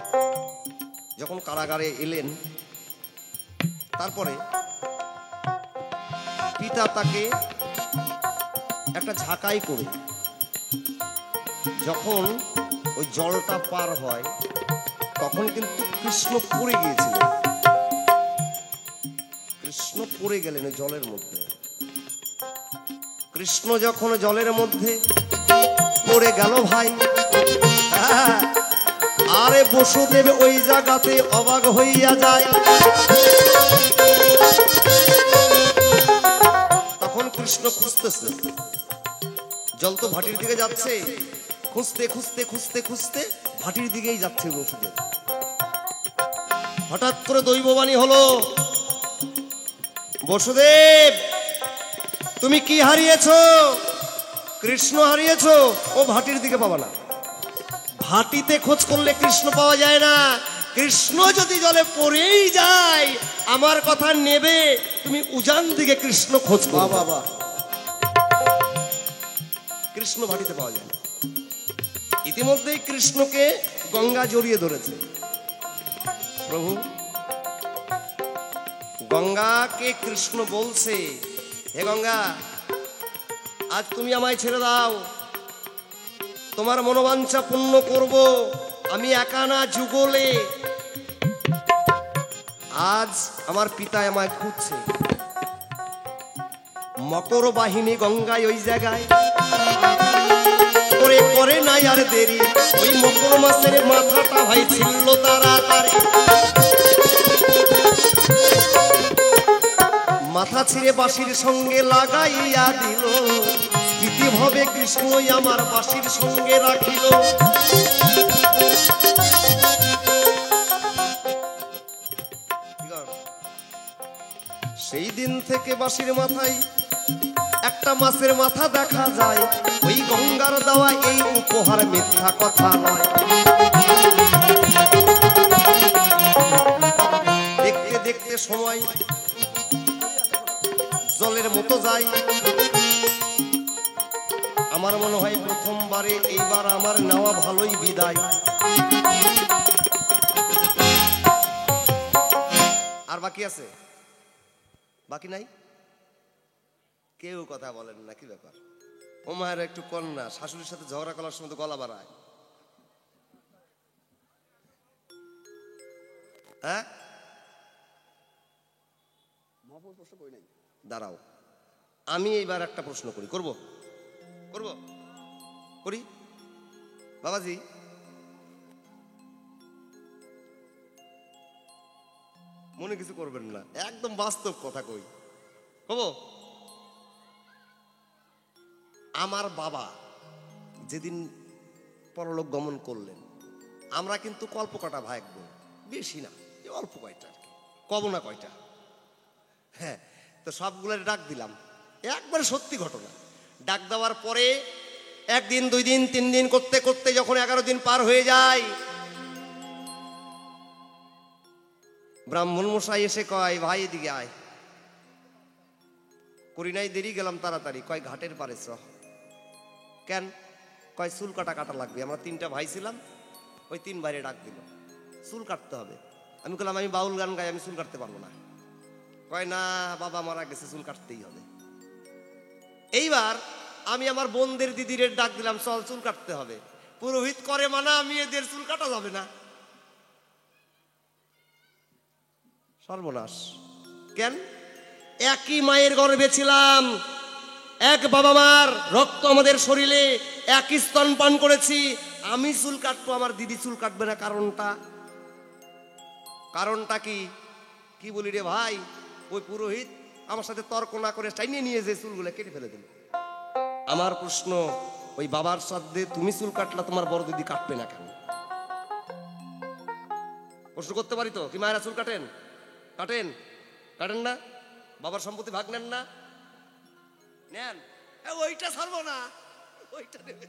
যখন কারাগারে এলেন, তারপরে পিতা তাকে একটা ঝাঁকাই করে যখন ওই জলটা পার হয়, তখন কিন্তু কৃষ্ণ পড়ে গিয়েছিল। কৃষ্ণ পড়ে গেলেন ওই জলের মধ্যে। কৃষ্ণ যখন জলের মধ্যে পড়ে গেল ভাই, আরে বসুদেব ওই জায়গাতে অবাক হইয়া যায়। তখন কৃষ্ণ খুঁজতেছে, জল তো ভাটির দিকে যাচ্ছে, খুঁজতে খুঁজতে খুঁজতে খুঁজতে ভাটির দিকেই যাচ্ছে বসুদেব। হঠাৎ করে দৈববাণী হলো, বসুদেব তুমি কি হারিয়েছো? কৃষ্ণ হারিয়েছো, ও ভাটির দিকে পাবা না। ভাটিতে খোঁজ করলে কৃষ্ণ পাওয়া যায় না। কৃষ্ণ যদি জলে পড়েই যায়, আমার কথা নেবে, তুমি উজান দিকে কৃষ্ণ খোঁজ করো। বাবা, কৃষ্ণ ভাটিতে পাওয়া যায় না। ইতিমধ্যেই কৃষ্ণকে গঙ্গা জড়িয়ে ধরেছে। প্রভু, গঙ্গাকে কৃষ্ণ বলছে, হে গঙ্গা, আজ তুমি আমায় ছেড়ে দাও, তোমার মনোবাঞ্ছা পূর্ণ করব, আমি একা না, যুগলে। আজ আমার পিতা আমায় খুঁজছে। মকর বাহিনী গঙ্গায় ওই জায়গায় করে করে নাই আর দেরি, ওই মকর মাসের মাথাটা ভাই ছিল তাড়াতাড়ি। মাথা ছিঁড়ে বাঁশির সঙ্গে লাগাইয়া দিল, স্মৃতি ভবে কৃষ্ণই আমার বাঁশির সঙ্গে রাখিল। সেই দিন থেকে বাঁশির মাথায় একটা মাছের মাথা দেখা যায়, ওই গঙ্গার দেওয়া এই উপহার মিথ্যা কথা নয়। দেখতে দেখতে সময় জলের মতো যায়, আমার মনে হয় প্রথমবারে এইবার আমার নেওয়া ভালোই বিদায়। আর বাকি আছে? বাকি নাই? কেউ কথা বলেন না, কি ব্যাপার? ও মায়ের একটু কন্যা শাশুড়ির সাথে ঝগড়া করার সময় তো গলা বাড়ায়। হ্যাঁ, দাঁড়াও, আমি এইবার একটা প্রশ্ন করি, করব করব করি। বাবাজি, মনে কিছু করবেন না, একদম বাস্তব কথা কই, কব। আমার বাবা যেদিন পরলোক গমন করলেন, আমরা কিন্তু কল্প কটা ভাই, বেশি না, অল্প কয়টা আর কি, কব না কয়টা। হ্যাঁ, তো সবগুলোর ডাক দিলাম, একবারে সত্যি ঘটনা। ডাক দেওয়ার পরে একদিন, 2 দিন, 3 দিন করতে করতে যখন 11 দিন পার হয়ে যায়, ব্রাহ্মণ মশাই এসে কয়, ভাই এদিকে আয়। করি নাই দেরি, গেলাম তাড়াতাড়ি। কয় ঘাটের পারে চ। কেন? কয় চুল কাটা কাটা লাগবে। আমরা 3টা ভাই ছিলাম, ওই 3 ভাইরে ডাক দিল, চুল কাটতে হবে। আমি বললাম আমি বাউল গান গাই, আমি চুল কাটতে পারবো না। কয় না, বাবা মারা গেছে, চুল কাটতেই হবে। এইবার আমি আমার বোনদের দিদির ডাক দিলাম, চল চুল কাটতে হবে। পুরোহিত করে মানা, আমি এদের চুল কাটা যাবে না। সর্বনাশ। কেন? একই মায়ের গর্ভে ছিলাম, এক বাবা মার রক্ত আমাদের শরীরে, একই স্তন পান করেছি। আমি চুল কাটবো, আমার দিদি চুল কাটবে না। কারণটা কি? কি বলি রে ভাই? ওই পুরোহিত আমার সাথে তর্ক না করে টাইনে নিয়ে যে চুলগুলো কেটে ফেলে দিল। আমার প্রশ্ন, ওই বাবার শ্রাদ্ধে তুমি চুল কাটলা, তোমার বড় দিদি কাটবে না কেন? প্রশ্ন করতে পারি তো? কি মায়েরা চুল কাটেন? কাটেন? কাটেন না? বাবার সম্পত্তি ভাগ নেন না? নেন। ওইটা ছাড়বো না, ওইটা নেবে।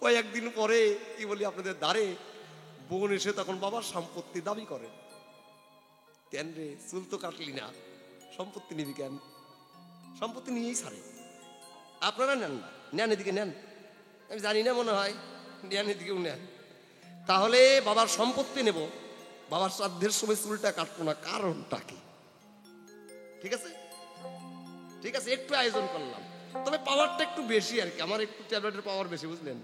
কয়েকদিন পরে কি বলি আপনাদের দ্বারে বোন এসে তখন বাবার সম্পত্তি দাবি করে। কেন রে, চুল তো কাটলি না, সম্পত্তি নিবি কেন? সম্পত্তি নিয়েই ছাড়ে। আপনারা নেন না? নেন, এদিকে নেন। আমি জানি না, মনে হয় নেন, এদিকেও নেন। তাহলে বাবার সম্পত্তি নেব, বাবার শ্রাদ্ধের সময় চুলটা কাটবো না, কারণটা কি? ঠিক আছে, ঠিক আছে, একটু আয়োজন করলাম, তবে পাওয়ারটা একটু বেশি আর কি। আমার একটু ট্যাবলেটের পাওয়ার বেশি, বুঝলেন?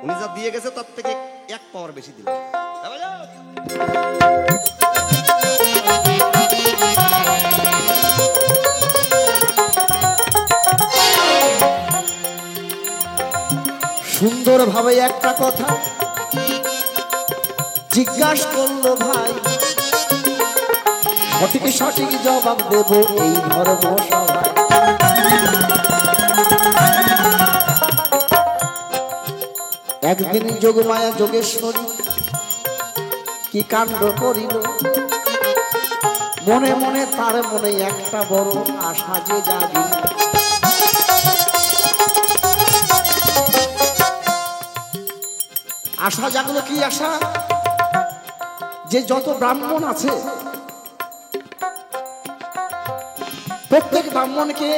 উনি যা দিয়ে গেছে তার থেকে 1 পাওয়ার বেশি দিল। সুন্দর ভাবে একটা কথা জিজ্ঞাসা করলো ভাই, সঠিক সঠিক জবাব দেব এই ধর্ম সভায়। একদিন যোগমায়া যোগেশ্বরী কি কাণ্ড করিল, মনে মনে তার মনে একটা বড় আশা যে জাগিল। আশা জাগলো, কি আশা? যে যত ব্রাহ্মণ আছে প্রত্যেক ব্রাহ্মণকে,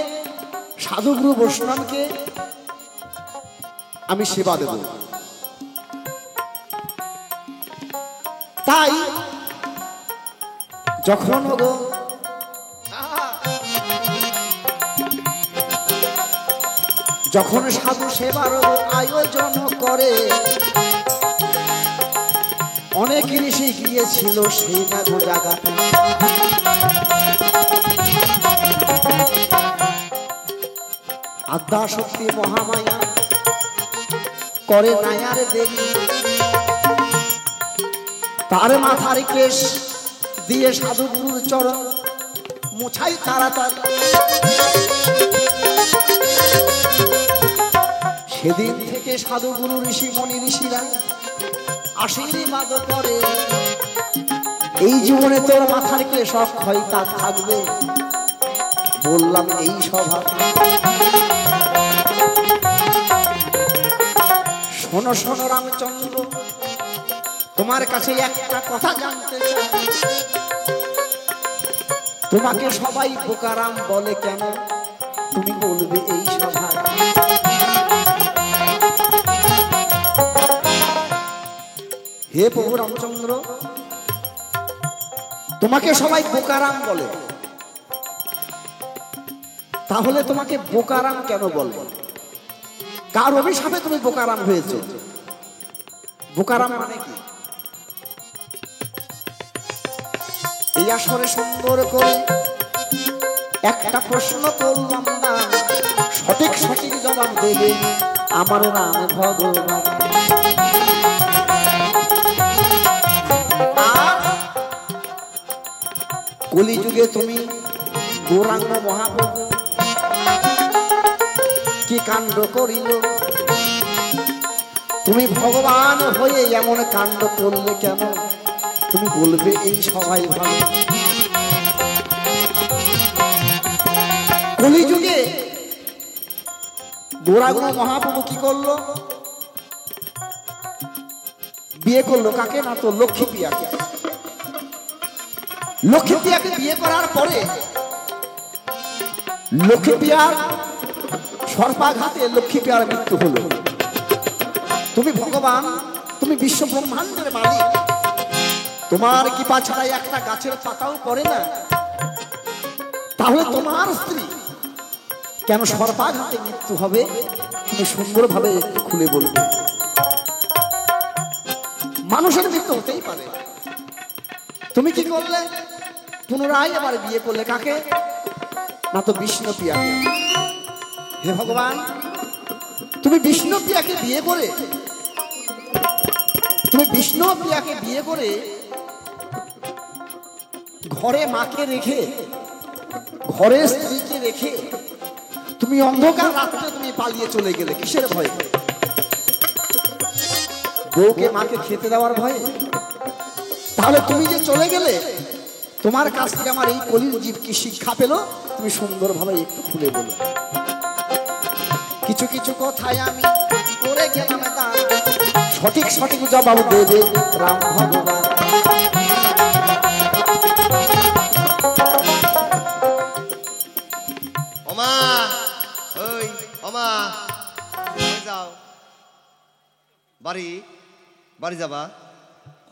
সাধুগুরু বৈষ্ণবকে আমি সেবা দেব। তাই যখন সাধু সেবার আয়োজন করে, অনেক ঋষি গিয়েছিল সেই না গো জায়গাতে। আদ্যা শক্তি মহামায়া করে নায়ার দেবী, তার মাথার কেশ দিয়ে সাধু গুরুর চরণ মুছাই তাড়াতাড়ি। সেদিন থেকে সাধু গুরু ঋষি মনি ঋষিরা আশীর্বাদ করে, এই জীবনে তোর মাথার কেশ অক্ষয় তার থাকবে। বললাম এই সভা, শোনো শোনো রামচন্দ্র, তোমার কাছে একটা কথা জানতে চাই। তোমাকে সবাই বোকারাম বলে কেন, তুমি বলবে এই সভায়। হে প্রভু রামচন্দ্র, তোমাকে সবাই বোকারাম বলে, তাহলে তোমাকে বোকারাম কেন বলবো? কার অভিশাপে তুমি বোকারাম হয়েছে? বোকারাম মানে কি? এই আসরে সুন্দর করে একটা প্রশ্ন করলাম না, সঠিক সঠিক জবাব দেবে আমার নাম ভগবান। কলিযুগে তুমি গৌরাঙ্গ মহাপ্রভু কি কাণ্ড করিল, তুমি ভগবান হয়ে এমন কাণ্ড করলে কেন, তুমি বলবে এই সবাই ভালো। কলিযুগে গৌরাঙ্গ মহাপ্রভু কি করলো? বিয়ে করলো কাকে না, তো লক্ষ্মী প্রিয়াকে। লক্ষ্মী প্রিয়াকে বিয়ে করার পরে লক্ষ্মী প্রিয়ার সর্পাঘাতে লক্ষ্মী প্রিয়ার মৃত্যু হলো। তুমি ভগবান, তুমি বিশ্ব ব্রহ্মাণ্ডের মালিক, তোমার কৃপা ছাড়াই একটা গাছের পাতাও পড়ে না, তাহলে তোমার স্ত্রী কেন সর্পাঘাতে মৃত্যু হবে? তুমি সুন্দরভাবে একটু খুলে বলবে। মানুষের মৃত্যু হতেই পারে। তুমি কি করলে? পুনরায় আবার বিয়ে করলে কাকে না, তো বিষ্ণু প্রিয়াকে। হে ভগবান, তুমি বিষ্ণু প্রিয়াকে বিয়ে করে, তুমি বিষ্ণু প্রিয়াকে বিয়ে করে ঘরে মাকে রেখে, ঘরে স্ত্রীকে রেখে তুমি অন্ধকার রাত্রে তুমি পালিয়ে চলে গেলে কিসের ভয়ে? বউকে মাকে খেতে দেওয়ার ভয়ে? তাহলে তুমি যে চলে গেলে, তোমার কাছ থেকে আমার এই কলির জীব কি শিক্ষা পেল? তুমি সুন্দরভাবে একটু খুলে বলো। কিছু কিছু কথায় আমি করে গেলাম দান, সঠিক সঠিক জবাব দেবে রাম ভগবান। ওমা, ওই ওমা, যাও বাড়ি, বাড়ি যাবা?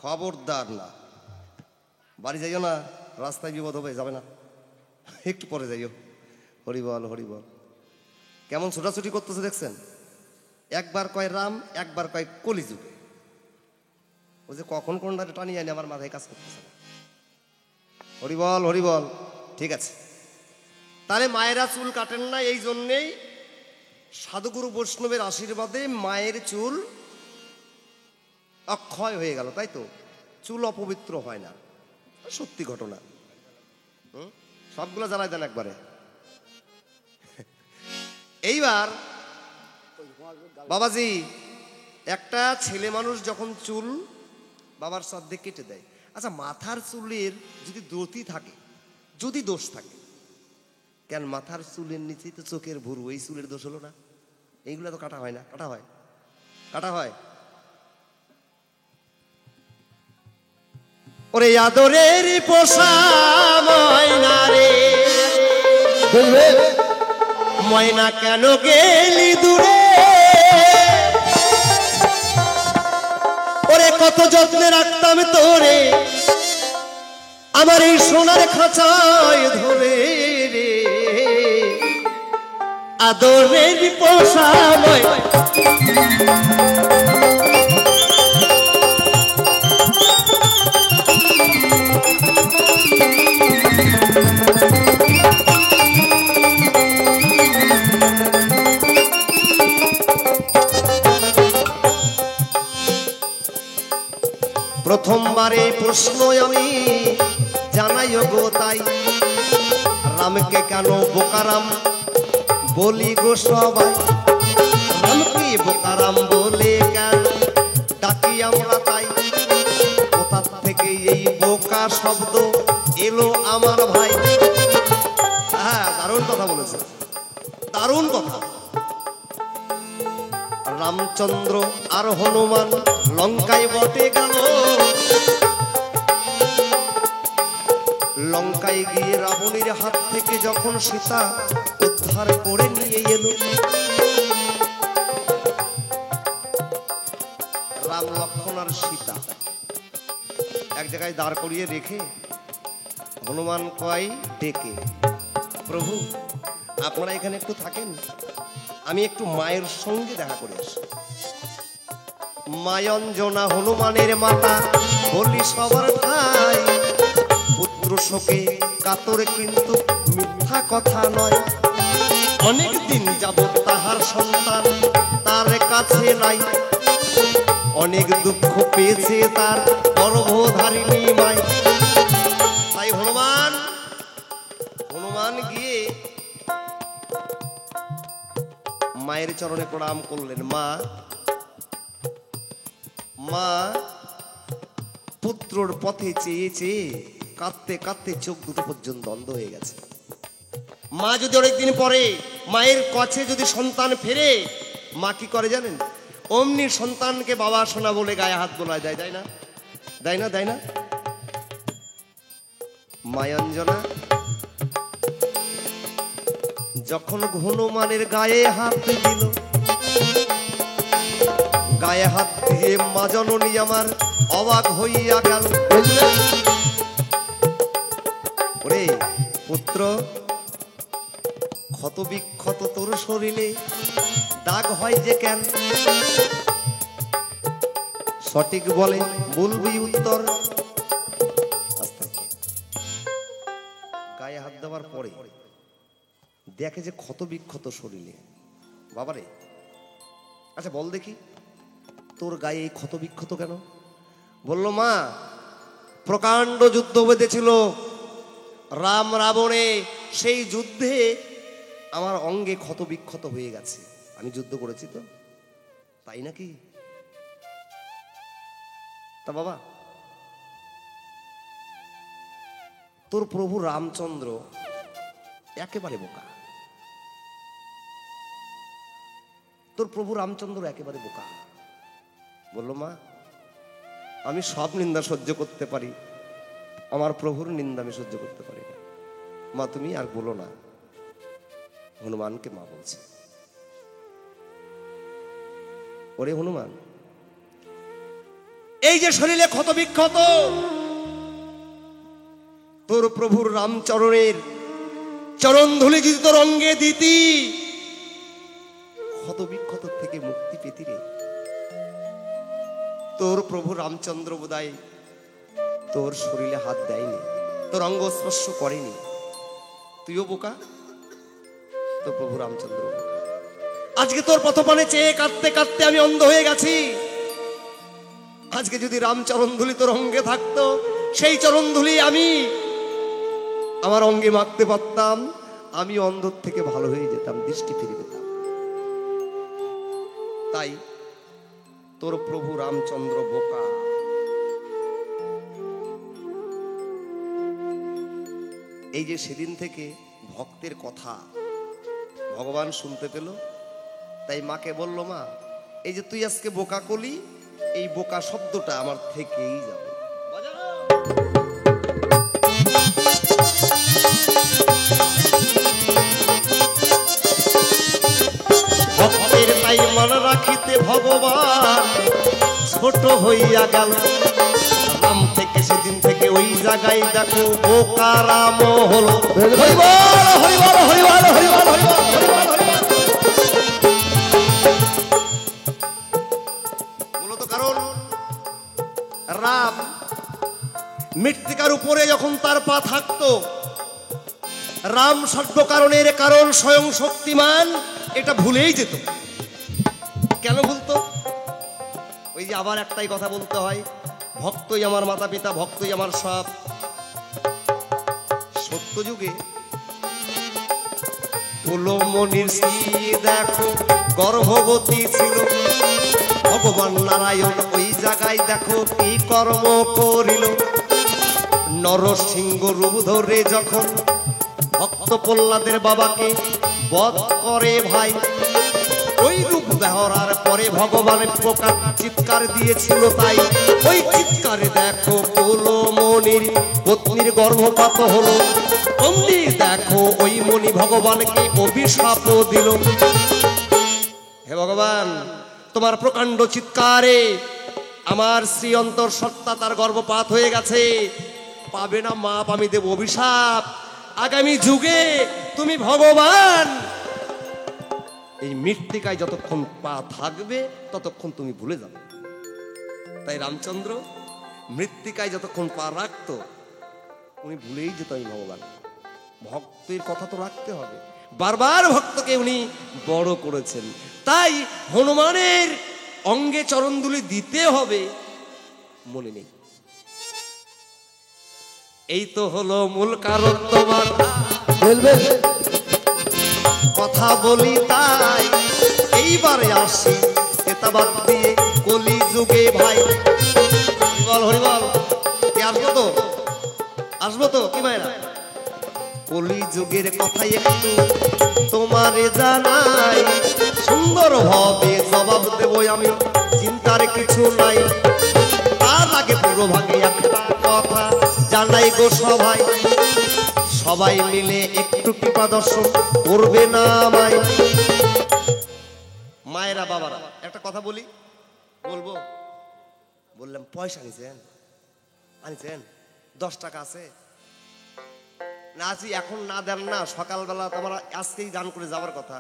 খবরদার না, বাড়ি যাইও না, রাস্তায় বিপদ হবে, যাবে না, একটু পরে যাইও। হরিবল হরিবল। কেমন ছোটাছুটি করতেছে দেখছেন? একবার কয় রাম, একবার কয় কলিযুগে। ও যে কখন কোনটা টানিয়ে আনি আমার মাথায় কাজ করতেছে না। হরিবল হরিবল। ঠিক আছে, তাহলে মায়েরা চুল কাটেন না, এই জন্যেই সাধুগুরু বৈষ্ণবের আশীর্বাদে মায়ের চুল অক্ষয় হয়ে গেল, তাই তো? চুল অপবিত্র হয় না, সত্যি ঘটনা। সবগুলো জানাই দেন একবারে। এইবার বাবাজি, একটা ছেলে মানুষ যখন চুল বাবার শ্রাদ্ধে কেটে দেয়, আচ্ছা মাথার চুলের যদি দ্রুতি থাকে, যদি দোষ থাকে, কেন মাথার চুলের নিচেই তো চোখের ভুরু, এই চুলের দোষ হলো না? এইগুলো তো কাটা হয় না? কাটা হয়, কাটা হয়। ওরে আদরের পোষা ময়না রে, ময়না কেন গেলি দূরে? ওরে কত যত্নে রাখতাম তোরে, আমার এই সোনার খাঁচায় ধরে রে। আদরের পোষা ময়না, আমি জানাই গো তাই, রামকে কেন বোকারাম বলি গো সবাই, রামকে বোকারাম বলে কেন ডাকি আমরা তাই, কোথা থেকে এই বোকা শব্দ এলো আমার ভাই। হ্যাঁ, দারুণ কথা বলেছে, দারুণ কথা। রামচন্দ্র আর হনুমান লঙ্কায় বটে গেল, লঙ্কায় গিয়ে রাবণের হাত থেকে যখন সীতা উদ্ধার করে নিয়ে এলো, রাম লক্ষ্মণ আর সীতা এক জায়গায় দাঁড় করিয়ে রেখে হনুমান কয় ডেকে, প্রভু আপনারা এখানে একটু থাকেন, আমি একটু মায়ের সঙ্গে দেখা করে আসি। মায়ঞ্জনা হনুমানের মাতা বলি সবার ঠাই, পুত্র শোকে কাতরে কিন্তু মিথ্যা কথা নয়, অনেক দিন যাবৎ তাহার সন্তান তার কাছে নাই, অনেক দুঃখ পেয়েছে তার গর্ভধারিণী মাই। তাই হনুমান গিয়ে মায়ের চরণে প্রণাম করলেন। মা পুত্রর পথে চেয়ে চেয়ে কাঁদতে কাঁদতে চোখ দুটো পর্যন্ত অন্ধ হয়ে গেছে। মা যদি অনেকদিন পরে মায়ের কাছে যদি সন্তান ফেরে, মা কি করে জানেন? অমনি সন্তানকে বাবা সোনা বলে গায়ে হাত বোলায় দেয়, দেয় না? দেয় না? দেয় না? মায়াঞ্জনা যখন হনুমানের গায়ে হাত দিল, গায়ে হাত দিয়ে মা জননী আমার অবাক হইয়া গেল। ওরে পুত্র, ক্ষত বিক্ষত তোর শরীরে দাগ হয় যে কেন? সঠিক বলে বলবি উত্তর। গায়ে হাত দেওয়ার পরে দেখে যে ক্ষত বিক্ষত শরীরে। বাবারে, আচ্ছা বল দেখি তোর গায়ে এই ক্ষত বিক্ষত কেন? বলল মা, প্রকাণ্ড যুদ্ধ বেঁধেছিল রাম রাবণে, সেই যুদ্ধে আমার অঙ্গে ক্ষত বিক্ষত হয়ে গেছে, আমি যুদ্ধ করেছি তো। তাই নাকি? তা বাবা, তোর প্রভু রামচন্দ্র একেবারে বোকা, তোর প্রভু রামচন্দ্র একেবারে বোকা। বলল মা, আমি সব নিন্দা সহ্য করতে পারি, আমার প্রভুর নিন্দা আমি সহ্য করতে পারি না। মা তুমি আর বলো না। হনুমানকে মা বলছে, ওরে হনুমান, এই যে শরীরে ক্ষত বিক্ষত, তোর প্রভুর রামচরণের চরণ ধুলি যদি তোর অঙ্গে দিতি, ক্ষত বিক্ষত থেকে মুক্তি পেতি রে। তোর প্রভু রামচন্দ্র বোধহয় তোর শরীরে হাত দেয়নি, তোর অঙ্গ স্পর্শ করেনি, তুইও বোকা, তোর প্রভু রামচন্দ্র বোকা। আজকে তোর পথপানে চেয়ে কাঁদতে কাঁদতে আমি অন্ধ হয়ে গেছি। আজকে যদি রামচরণ ধুলি তোর অঙ্গে থাকতো, সেই চরণ ধুলি আমি আমার অঙ্গে মাখতে পারতাম, আমি অন্ধর থেকে ভালো হয়ে যেতাম, দৃষ্টি ফিরে পেতাম। তাই তোর প্রভু রামচন্দ্র বোকা। এই যে সেদিন থেকে ভক্তের কথা ভগবান শুনতে পেল, তাই মাকে বলল, মা এই যে তুই আজকে বোকা কলি, এই বোকা শব্দটা আমার থেকেই যাবে। ভক্তের তাই মন রাখিতে ভগবান ছোট হইয়া গেল। রাম থেকে সেদিন থেকে ওই জায়গায় দেখো বোকা রাম হলো। মূলত কারণ রাম মৃত্তিকার উপরে যখন তার পা থাকতো, রাম সর্ব কারণের কারণ স্বয়ং শক্তিমান, এটা ভুলেই যেত। কেন ভুলতো? ওই যে আবার একটাই কথা বলতে হয়, ভক্তই আমার মাতা পিতা, ভক্তই আমার সব। সত্য যুগে পুলমনির স্ত্রী দেখো গর্ভবতী ছিল। ভগবান নারায়ণ ওই জায়গায় দেখো কি কর্ম করিল। নরসিংহ রূপ ধরে যখন ভক্ত প্রহ্লাদের বাবাকে বধ করে ভাই, ওই রূপ দেহরার পরে ভগবানের প্রকার চিৎকার দিয়েছিল, তাই ওই চিৎকারে দেখো পুলমনির পত্নীর গর্ভপাত হলো। অমনি দেখো ওই মণি ভগবানকে অভিশাপ দিল। হে ভগবান, তোমার প্রকাণ্ড চিৎকারে আমার শ্রী অন্তর সত্তা তার গর্ভপাত হয়ে গেছে, পাবে না মাপ, আমি দেব অভিশাপ। আগামী যুগে তুমি ভগবান এই মৃত্তিকায় যতক্ষণ পা থাকবে ততক্ষণ তুমি ভুলে যাবে। তাই রামচন্দ্র মৃত্তিকায় যতক্ষণ পা রাখতো উনি ভুলেই যেত আমি ভগবান। ভক্তের কথা তো রাখতে হবে, বারবার ভক্তকে উনি বড় করেছেন। তাই হনুমানের অঙ্গে চরণধুলি দিতে হবে, মনে নেই। এই তো হলো মূল কারণ তোমার কথা বলি, তাই এইবারে আসি কেতাবাদ দিয়ে কলি যুগে ভাই। হরিবল হরিবল, আসবো তো, আসবো তো, কি মায়েরা? কলি যুগের কথাই একটু তোমারে জানাই, সুন্দর ভাবে জবাব দেব আমি, চিন্তার কিছু নাই। তার আগে পুরো ভাগে একটা কথা জানাই গো সবাই, সবাই মিলে একটু কৃপা দর্শন করবে না আমায়। মায়েরা বাবারা একটা কথা বলি, বলবো? বললাম পয়সা আনিছেন? আনিছেন? 10 টাকা আছে না? আছি এখন না দেন না, সকালবেলা তোমার আজকেই দান করে যাওয়ার কথা,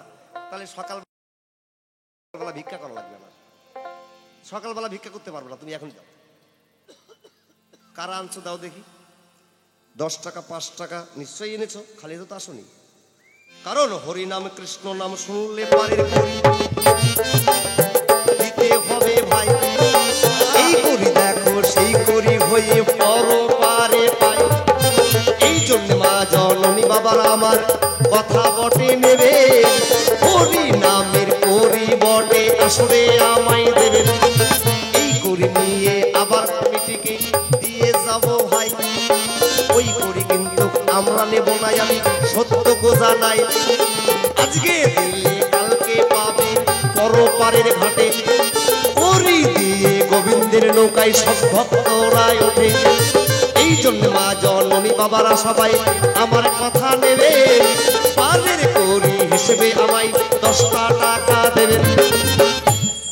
তাহলে সকালবেলা ভিক্ষা করা লাগবে না। সকালবেলা ভিক্ষা করতে পারবে না, তুমি এখন যাও। কারা আনছো দাও দেখি। 10 টাকা 5 টাকা নিশ্চয়ই এনেছো, খালি তো আসনি। কারণ হরি নাম কৃষ্ণ নাম শুনলে পারের করি দিতে হবে ভাই। এই করি দেখো সেই করি হয়ে পর পারে পাই। এই জন্য মা জননী বাবার আমার কথা বটে নেবে, হরি নামের করি বটে আসরে আমায় দেবেন। এই করি নিয়ে আবার কমিটিকে দিয়ে যাব ভাই। ওই করি কিন্তু আমরা নেব নাই, আমি সত্য গোজা নাই। আজকে দিলে কালকে পাবে পরপারের ঘাটে, করি দিয়ে গোবিন্দের নৌকায় সব ভক্তরাই ওঠে। এই জন্য মা জননী বাবারা সবাই আমার কথা নেবে, পারের করি হিসেবে আমায় 10 টাকা দেবেন।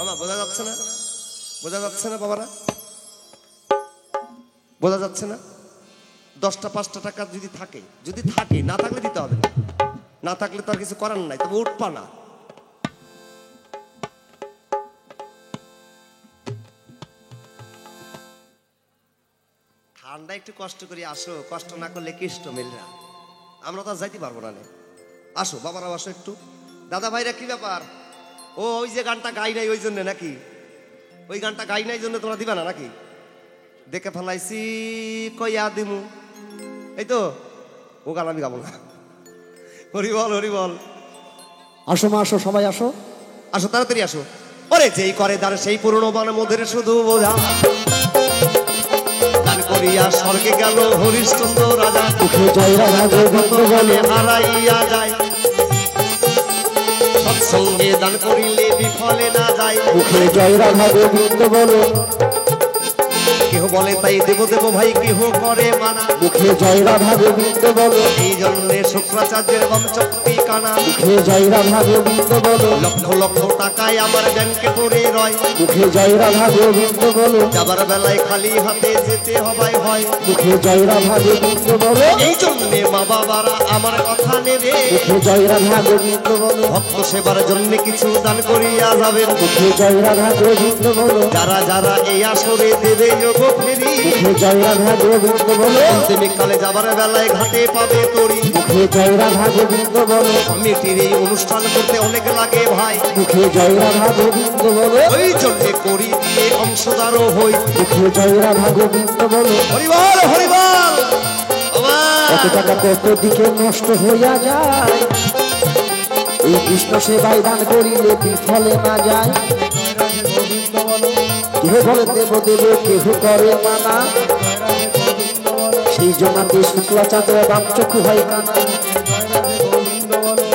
আমার বোঝা যাচ্ছে না? বোঝা যাচ্ছে না বাবারা? বোঝা যাচ্ছে না? 10টা 5টা টাকা যদি থাকে, যদি থাকে, না থাকলে দিতে হবে না, না থাকলে তো আর কিছু করার নাই, তবে উঠবা না। ঠান্ডা একটু কষ্ট করে আসো, কষ্ট না করলে কৃষ্ট মিলরা, আমরা তো আর যাইতে পারবো না। আসো বাবারা, আসো একটু। দাদা ভাইরা কি ব্যাপার? ও ওই যে গানটা গাই নাই ওই জন্য নাকি? ওই গানটা গাই নাই জন্য তোমরা দিবা না নাকি? দেখে ফেলাইছি কইয়া দিমু, এই তো ও গান আমি গাবো না। হরি বল হরি বল। আসো মা, আসো সবাই আসো, আসো তাড়াতাড়ি আসো। ওরে যেই করে দার সেই পুরনো বন মধ্যে শুধু বোঝা, গান করিয়া স্বর্গে গেল হরিশ্চন্দ্র রাজা। মুখে জয় রাধা গোবিন্দ বলে হারাইয়া যায়, সৎসঙ্গে দান করিলে বিফলে না যায়। মুখে জয় রাধা গোবিন্দ বলে, কেহ বলে তাই দেব দেব ভাই, কেহ করে মানা। মুখে জয় রাধা গোবিন্দ বলে, এই জন্য শুক্রাচার্যের বংশক্তি কানা। মুখে জয় রাধা গোবিন্দ বলে, লক্ষ লক্ষ টাকায় আমার ব্যাংকে পড়ে রয়। মুখে জয় রাধা গোবিন্দ বলে, যাবার বেলায় খালি হাতে যেতে হবাই হয়। মুখে জয় রাধা গোবিন্দ বলে, এই জন্য মা বাবারা আমার কথা নেবে, মুখে জয় রাধা গোবিন্দ বলে, ভক্ত সেবার জন্য কিছু দান করিয়া যাবেন। মুখে জয় রাধা গোবিন্দ বলে, যারা যারা এই আসরে দেবে যোগ দেখো ফেরি মুখে জয় রাধা গোবিন্দ বলো, অন্তিমে কালে যাবার বেলায় ঘাটে পাবে তরি মুখে জয় রাধা গোবিন্দ বলো, কমিটির এই অনুষ্ঠান করতে অনেক লাগে ভাই মুখে জয় রাধা গোবিন্দ বলো, ওই জন্যে করি দিয়ে অংশদারও হই মুখে জয় রাধা গোবিন্দ বলো। হরিবল হরিবল কত টাকা কত দিকে নষ্ট হইয়া যায়, এই কৃষ্ণ সেবায় দান করিলে বিফলে না যায়। কেহ বলে দেব দেব, কেহ করে মানা, সেই জমাতে শুক্লা চাঁদ বাম চক্ষু হয় কানা।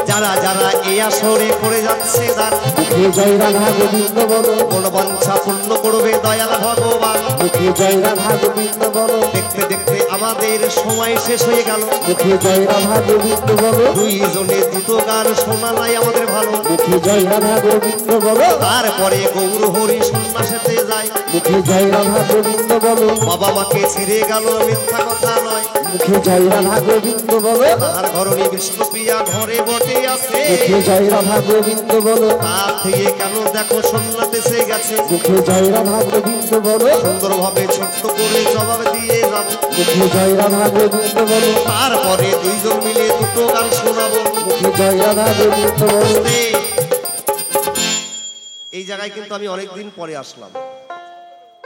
যারা যারা এই আসরে করে যাচ্ছে তার মুখে জয় রাধা গোবিন্দ বলো, কোন বাঞ্ছা পূর্ণ করবে দয়াল ভগবান মুখে জয় রাধা গোবিন্দ বলো, দেখতে দেখতে আমাদের সময় শেষ হয়ে গেল মুখে জয় রাধা গোবিন্দ বলো, দুইজনে দুটো গান শোনা নাই আমাদের ভালো মুখে জয় রাধা গোবিন্দ বলো, তারপরে গৌর হরি সন্ন্যাসেতে যায় মুখে জয় রাধা গোবিন্দ বলো, বাবা মাকে ছেড়ে গেল মিথ্যা কথা নয় মুখে জয় রাধা গোবিন্দ বলো, তার ঘরণী বিষ্ণুপ্রিয়া ঘরে বটে আছে মুখে জয় রাধা গোবিন্দ বলো, তার থেকে কেন দেখো সন্ন্যাতে সে গেছে মুখে জয় রাধা গোবিন্দ বলো, সুন্দরভাবে ছোট্ট করে জবাব দিয়ে যাব মুখে জয় রাধা গোবিন্দ বলো, তারপরে দুইজন মিলে দুটো গান শোনাবো মুখে জয় রাধা গোবিন্দ বলো। এই জায়গায় কিন্তু আমি অনেকদিন পরে আসলাম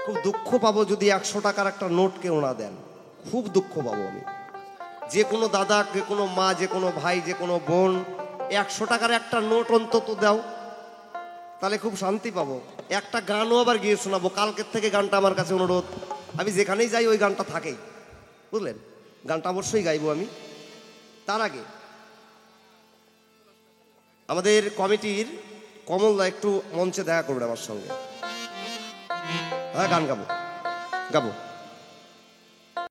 খুব দুঃখ পাবো যদি 100 টাকার একটা নোট কেউ না দেন খুব দুঃখ পাবো আমি যে কোনো দাদা যে কোনো মা যে কোনো ভাই যে কোনো বোন 100 টাকার একটা নোট অন্তত দাও তাহলে খুব শান্তি পাবো একটা গানও আবার গিয়ে শোনাবো কালকের থেকে গানটা আমার কাছে অনুরোধ আমি যেখানেই যাই ওই গানটা থাকেই বুঝলেন গানটা অবশ্যই গাইবো আমি তার আগে আমাদের কমিটির কমলদা একটু মঞ্চে দেখা করবে আমার সঙ্গে হ্যাঁ গান গাবো গাবো